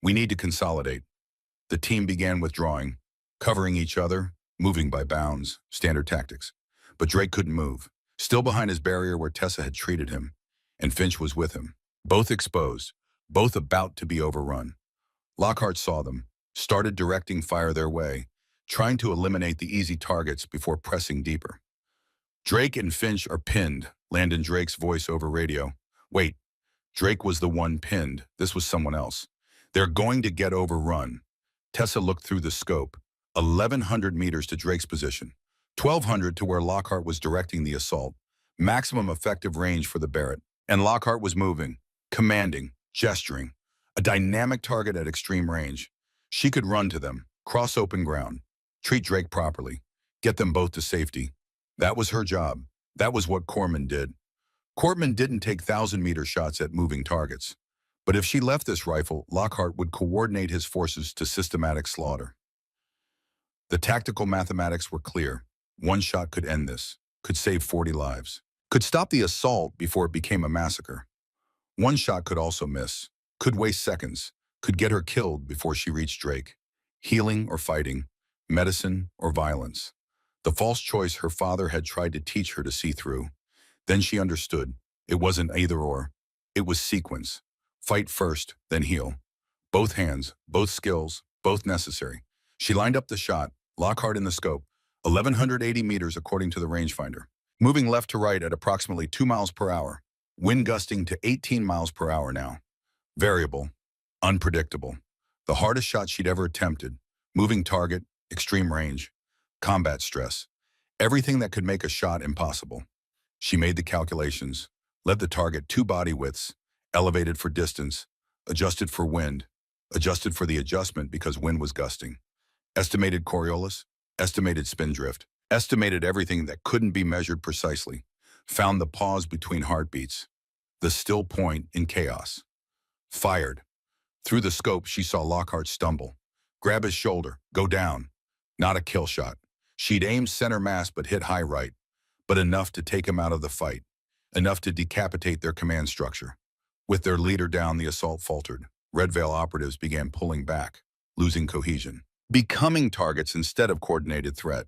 We need to consolidate. The team began withdrawing, covering each other, moving by bounds, standard tactics. But Drake couldn't move, still behind his barrier where Tessa had treated him, and Finch was with him, both exposed, both about to be overrun. Lockhart saw them, started directing fire their way, trying to eliminate the easy targets before pressing deeper. Drake and Finch are pinned, Landon Drake's voice over radio. Wait, Drake was the one pinned. This was someone else. They're going to get overrun. Tessa looked through the scope. 1,100 meters to Drake's position. 1,200 to where Lockhart was directing the assault. Maximum effective range for the Barrett. And Lockhart was moving, commanding, gesturing. A dynamic target at extreme range. She could run to them, cross open ground, treat Drake properly, get them both to safety. That was her job. That was what Corpsman did. Corpsman didn't take 1,000-meter shots at moving targets. But if she left this rifle, Lockhart would coordinate his forces to systematic slaughter. The tactical mathematics were clear. One shot could end this, could save 40 lives, could stop the assault before it became a massacre. One shot could also miss, could waste seconds, could get her killed before she reached Drake. Healing or fighting, medicine or violence. The false choice her father had tried to teach her to see through. Then she understood. It wasn't either or. It was sequence. Fight first, then heal. Both hands, both skills, both necessary. She lined up the shot, Lockhart in the scope, 1,180 meters according to the rangefinder. Moving left to right at approximately 2 miles per hour. Wind gusting to 18 miles per hour now. Variable. Unpredictable. The hardest shot she'd ever attempted. Moving target, extreme range. Combat stress. Everything that could make a shot impossible. She made the calculations, led the target 2 body widths, elevated for distance, adjusted for wind, adjusted for the adjustment because wind was gusting. Estimated Coriolis, estimated spin drift, estimated everything that couldn't be measured precisely, found the pause between heartbeats, the still point in chaos. Fired. Through the scope, she saw Lockhart stumble, grab his shoulder, go down. Not a kill shot. She'd aimed center mass but hit high right, but enough to take him out of the fight, enough to decapitate their command structure. With their leader down, the assault faltered. Red Veil operatives began pulling back, losing cohesion, becoming targets instead of coordinated threat.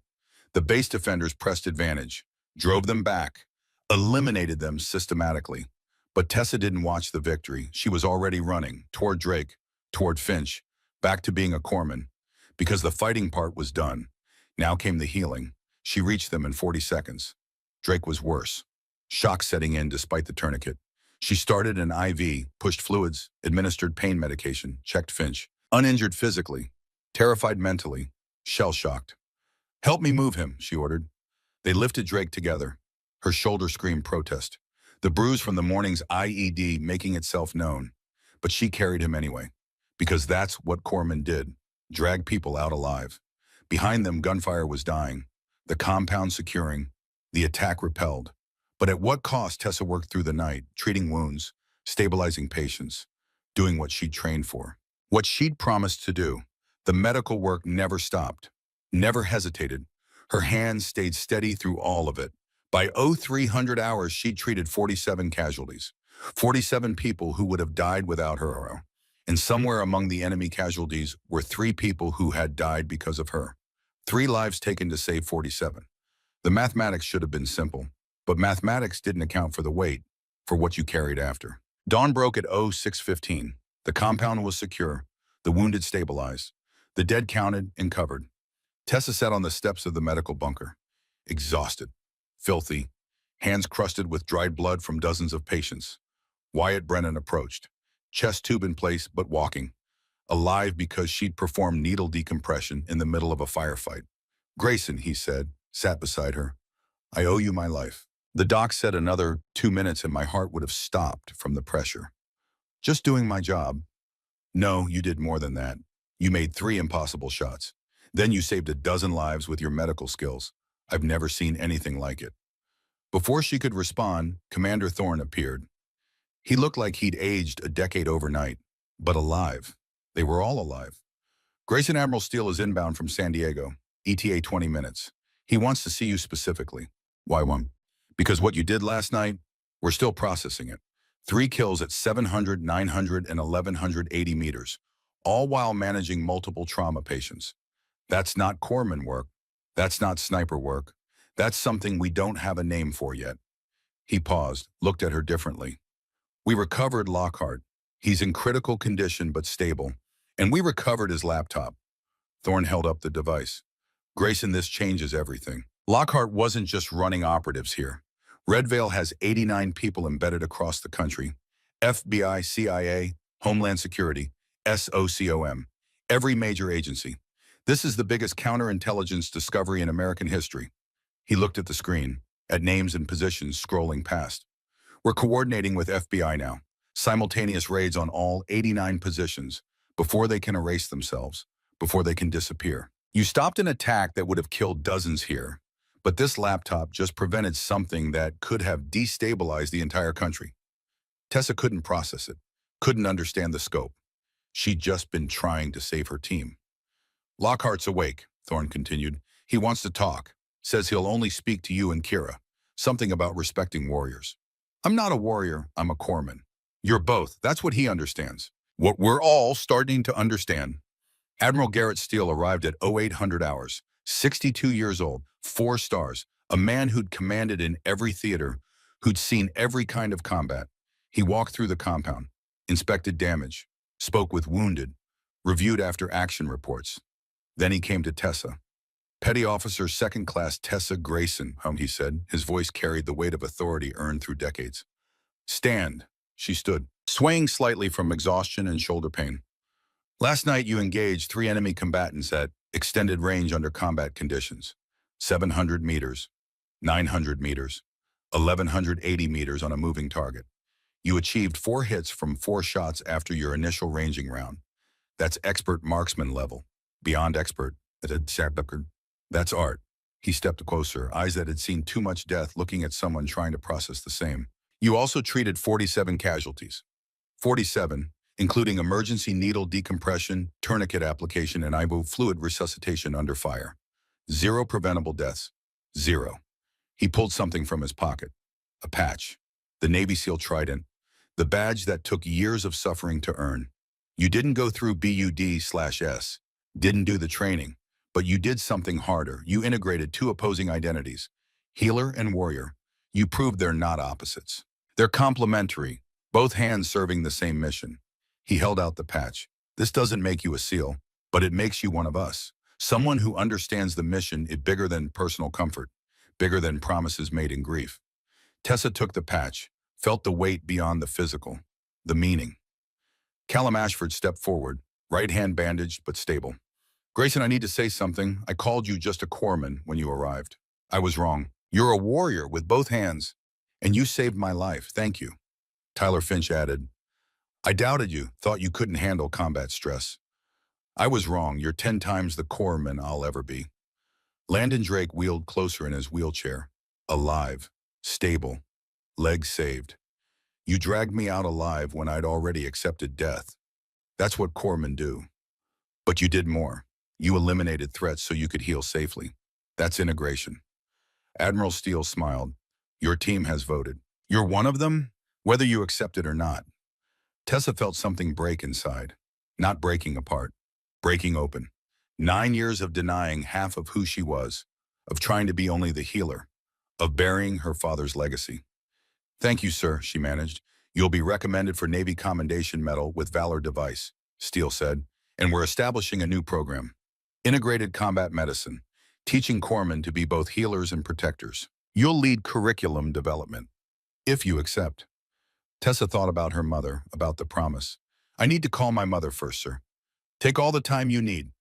The base defenders pressed advantage, drove them back, eliminated them systematically. But Tessa didn't watch the victory. She was already running, toward Drake, toward Finch, back to being a corpsman, because the fighting part was done. Now came the healing. She reached them in 40 seconds. Drake was worse. Shock setting in despite the tourniquet. She started an IV, pushed fluids, administered pain medication, checked Finch. Uninjured physically, terrified mentally, shell-shocked. "Help me move him," she ordered. They lifted Drake together. Her shoulder screamed protest. The bruise from the morning's IED making itself known. But she carried him anyway. Because that's what corpsmen did. Drag people out alive. Behind them, gunfire was dying. The compound securing. The attack repelled. But at what cost? Tessa worked through the night, treating wounds, stabilizing patients, doing what she'd trained for. What she'd promised to do. The medical work never stopped, never hesitated. Her hands stayed steady through all of it. By 0300 hours, she'd treated 47 casualties, 47 people who would have died without her. And somewhere among the enemy casualties were 3 people who had died because of her. 3 lives taken to save 47. The mathematics should have been simple, but mathematics didn't account for the weight. for what you carried after. Dawn broke at 06:15. The compound was secure, the wounded stabilized, the dead counted and covered. Tessa sat on the steps of the medical bunker, exhausted, filthy, hands crusted with dried blood from dozens of patients. Wyatt Brennan approached, chest tube in place but walking, alive because she'd performed needle decompression in the middle of a firefight. Grayson, he said, sat beside her. I owe you my life. The doc said another 2 minutes and my heart would have stopped from the pressure. Just doing my job. No, you did more than that. You made 3 impossible shots. Then you saved a dozen lives with your medical skills. I've never seen anything like it. Before she could respond, Commander Thorne appeared. He looked like he'd aged a decade overnight, but alive. They were all alive. Grayson Admiral Steele is inbound from San Diego, ETA 20 minutes. He wants to see you specifically. Why one? Because what you did last night, we're still processing it. 3 kills at 700, 900, and 1180 meters, all while managing multiple trauma patients. That's not corpsman work. That's not sniper work. That's something we don't have a name for yet. He paused, looked at her differently. We recovered Lockhart. He's in critical condition but stable. And we recovered his laptop. Thorne held up the device. Grayson, this changes everything. Lockhart wasn't just running operatives here. Red Veil has 89 people embedded across the country. FBI, CIA, Homeland Security, SOCOM. Every major agency. This is the biggest counterintelligence discovery in American history. He looked at the screen, at names and positions scrolling past. We're coordinating with FBI now. Simultaneous raids on all 89 positions before they can erase themselves, before they can disappear. You stopped an attack that would have killed dozens here, but this laptop just prevented something that could have destabilized the entire country. Tessa couldn't process it, couldn't understand the scope. She'd just been trying to save her team. Lockhart's awake, Thorne continued. He wants to talk. Says he'll only speak to you and Kira. Something about respecting warriors. I'm not a warrior, I'm a corpsman. You're both, that's what he understands. What we're all starting to understand. Admiral Garrett Steele arrived at 0800 hours, 62 years old, 4 stars, a man who'd commanded in every theater, who'd seen every kind of combat. He walked through the compound, inspected damage, spoke with wounded, reviewed after action reports. Then he came to Tessa. Petty Officer Second Class Tessa Grayson, he said. His voice carried the weight of authority earned through decades. Stand. She stood, swaying slightly from exhaustion and shoulder pain. Last night you engaged 3 enemy combatants at extended range under combat conditions. 700 meters, 900 meters, 1180 meters on a moving target. You achieved 4 hits from 4 shots after your initial ranging round. That's expert marksman level. Beyond expert. That's art. He stepped closer, eyes that had seen too much death looking at someone trying to process the same. You also treated 47 casualties. 47, including emergency needle decompression, tourniquet application, and IV fluid resuscitation under fire. 0 preventable deaths. 0. He pulled something from his pocket. A patch. The Navy SEAL Trident. The badge that took years of suffering to earn. You didn't go through BUD/S. Didn't do the training. But you did something harder. You integrated 2 opposing identities. Healer and warrior. You proved they're not opposites. They're complementary, both hands serving the same mission. He held out the patch. This doesn't make you a SEAL, but it makes you one of us. Someone who understands the mission is bigger than personal comfort, bigger than promises made in grief. Tessa took the patch, felt the weight beyond the physical, the meaning. Callum Ashford stepped forward, right hand bandaged but stable. Grayson, I need to say something. I called you just a corpsman when you arrived. I was wrong. You're a warrior with both hands, and you saved my life. Thank you. Tyler Finch added, I doubted you, thought you couldn't handle combat stress. I was wrong. You're 10 times the corpsman I'll ever be. Landon Drake wheeled closer in his wheelchair, alive, stable, legs saved. You dragged me out alive when I'd already accepted death. That's what corpsmen do. But you did more. You eliminated threats so you could heal safely. That's integration. Admiral Steele smiled. Your team has voted. You're one of them, whether you accept it or not. Tessa felt something break inside. Not breaking apart, breaking open. 9 years of denying half of who she was, of trying to be only the healer, of burying her father's legacy. Thank you, sir, she managed. You'll be recommended for Navy Commendation Medal with Valor Device, Steele said, and we're establishing a new program. Integrated Combat Medicine, teaching corpsmen to be both healers and protectors. You'll lead curriculum development, if you accept. Tessa thought about her mother, about the promise. I need to call my mother first, sir. Take all the time you need.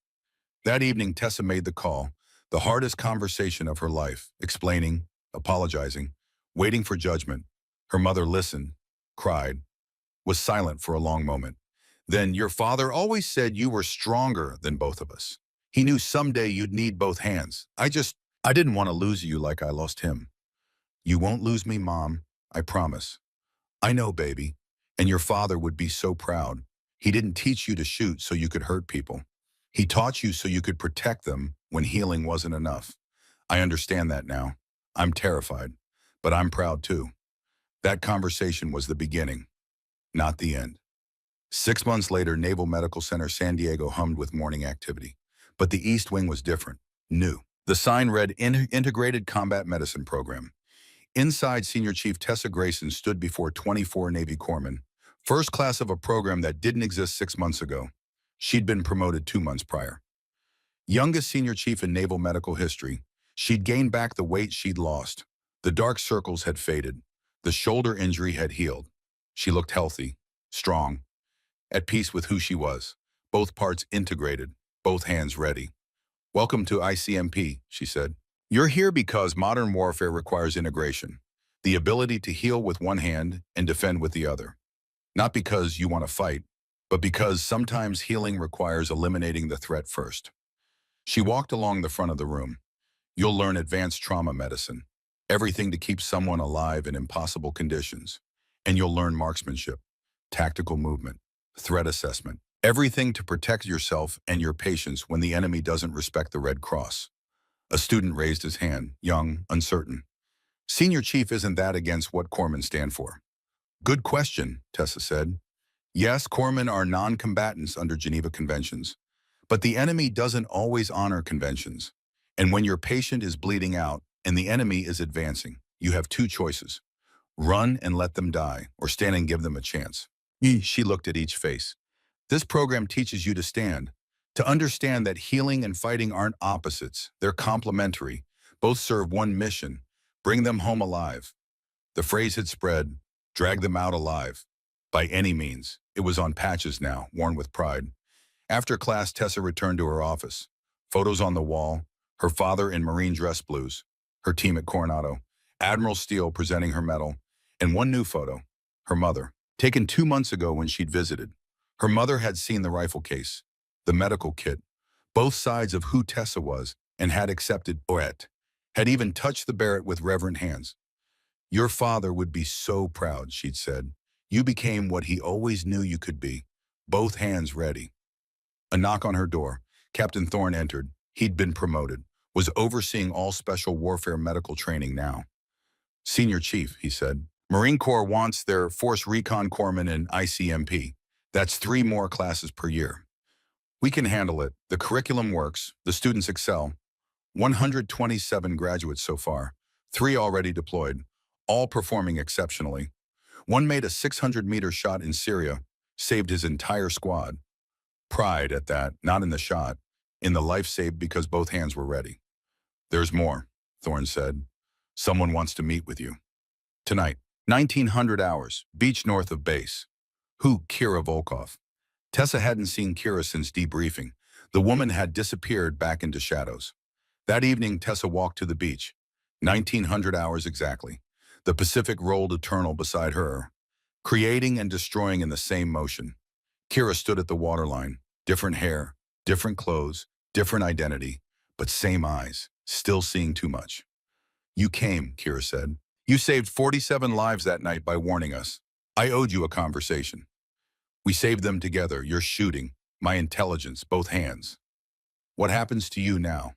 That evening, Tessa made the call, the hardest conversation of her life, explaining, apologizing, waiting for judgment. Her mother listened, cried, was silent for a long moment. Then, your father always said you were stronger than both of us. He knew someday you'd need both hands. I didn't want to lose you like I lost him. You won't lose me, Mom. I promise. I know, baby. And your father would be so proud. He didn't teach you to shoot so you could hurt people. He taught you so you could protect them when healing wasn't enough. I understand that now. I'm terrified, but I'm proud too. That conversation was the beginning, not the end. 6 months later, Naval Medical Center San Diego hummed with morning activity. But the East Wing was different, new. The sign read Integrated Combat Medicine Program. Inside, Senior Chief Tessa Grayson stood before 24 Navy corpsmen, first class of a program that didn't exist 6 months ago. She'd been promoted 2 months prior. Youngest Senior Chief in Naval medical history, she'd gained back the weight she'd lost. The dark circles had faded. The shoulder injury had healed. She looked healthy, strong, at peace with who she was. Both parts integrated, both hands ready. Welcome to ICMP, she said. You're here because modern warfare requires integration, the ability to heal with one hand and defend with the other. Not because you want to fight, but because sometimes healing requires eliminating the threat first. She walked along the front of the room. You'll learn advanced trauma medicine, everything to keep someone alive in impossible conditions. And you'll learn marksmanship, tactical movement, threat assessment, everything to protect yourself and your patients when the enemy doesn't respect the Red Cross. A student raised his hand, young, uncertain. Senior Chief, isn't that against what corpsmen stand for? Good question, Tessa said. Yes, corpsmen are non-combatants under Geneva Conventions. But the enemy doesn't always honor conventions. And when your patient is bleeding out and the enemy is advancing, you have two choices. Run and let them die, or stand and give them a chance. She looked at each face. This program teaches you to stand, to understand that healing and fighting aren't opposites, they're complementary. Both serve one mission, bring them home alive. The phrase had spread, drag them out alive. By any means. It was on patches now, worn with pride. After class, Tessa returned to her office. Photos on the wall, her father in Marine dress blues, her team at Coronado, Admiral Steele presenting her medal, and one new photo, her mother, taken 2 months ago when she'd visited. Her mother had seen the rifle case, the medical kit, both sides of who Tessa was, and had accepted Poet, had even touched the Barrett with reverent hands. Your father would be so proud, she'd said. You became what he always knew you could be, both hands ready. A knock on her door. Captain Thorne entered. He'd been promoted, was overseeing all special warfare medical training now. Senior Chief, he said. Marine Corps wants their Force Recon Corpsmen in ICMP. That's 3 more classes per year. We can handle it. The curriculum works. The students excel. 127 graduates so far. 3 already deployed, all performing exceptionally. One made a 600-meter shot in Syria, saved his entire squad. Pride at that, not in the shot, in the life saved because both hands were ready. There's more, Thorne said. Someone wants to meet with you. Tonight, 1900 hours, beach north of base. Who? Kira Volkov. Tessa hadn't seen Kira since debriefing. The woman had disappeared back into shadows. That evening, Tessa walked to the beach. 1900 hours exactly. The Pacific rolled eternal beside her, creating and destroying in the same motion. Kira stood at the waterline, different hair, different clothes, different identity, but same eyes, still seeing too much. You came, Kira said. You saved 47 lives that night by warning us. I owed you a conversation. We saved them together, your shooting, my intelligence, both hands. What happens to you now?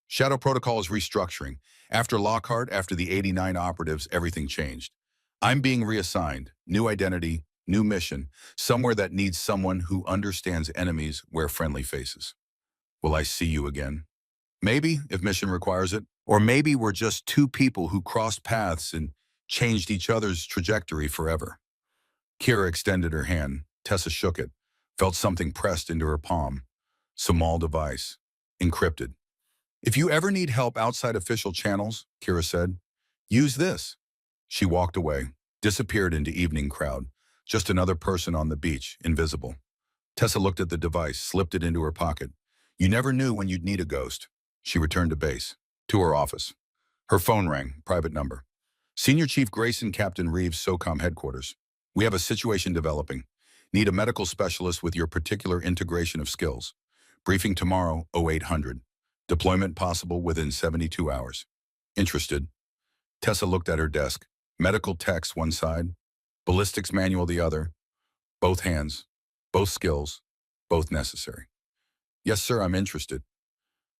Shadow Protocol is restructuring. After Lockhart, after the 89 operatives, everything changed. I'm being reassigned, new identity, new mission, somewhere that needs someone who understands enemies wear friendly faces. Will I see you again? Maybe, if mission requires it. Or maybe we're just 2 people who crossed paths and changed each other's trajectory forever. Kira extended her hand. Tessa shook it, felt something pressed into her palm. Small device. Encrypted. If you ever need help outside official channels, Kira said, use this. She walked away, disappeared into evening crowd. Just another person on the beach, invisible. Tessa looked at the device, slipped it into her pocket. You never knew when you'd need a ghost. She returned to base, to her office. Her phone rang, private number. Senior Chief Grayson, Captain Reeves, SOCOM headquarters. We have a situation developing. Need a medical specialist with your particular integration of skills. Briefing tomorrow, 0800. Deployment possible within 72 hours. Interested? Tessa looked at her desk. Medical text one side, ballistics manual the other. Both hands, both skills, both necessary. Yes, sir, I'm interested.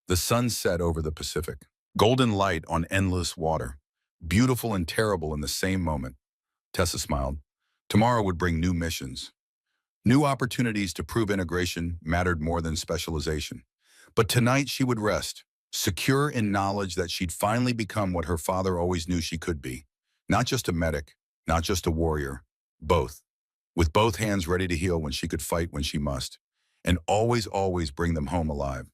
The sun set over the Pacific. Golden light on endless water. Beautiful and terrible in the same moment. Tessa smiled. Tomorrow would bring new missions. New opportunities to prove integration mattered more than specialization. But tonight she would rest, secure in knowledge that she'd finally become what her father always knew she could be. Not just a medic, not just a warrior, both. With both hands ready to heal when she could fight when she must. And always, always bring them home alive.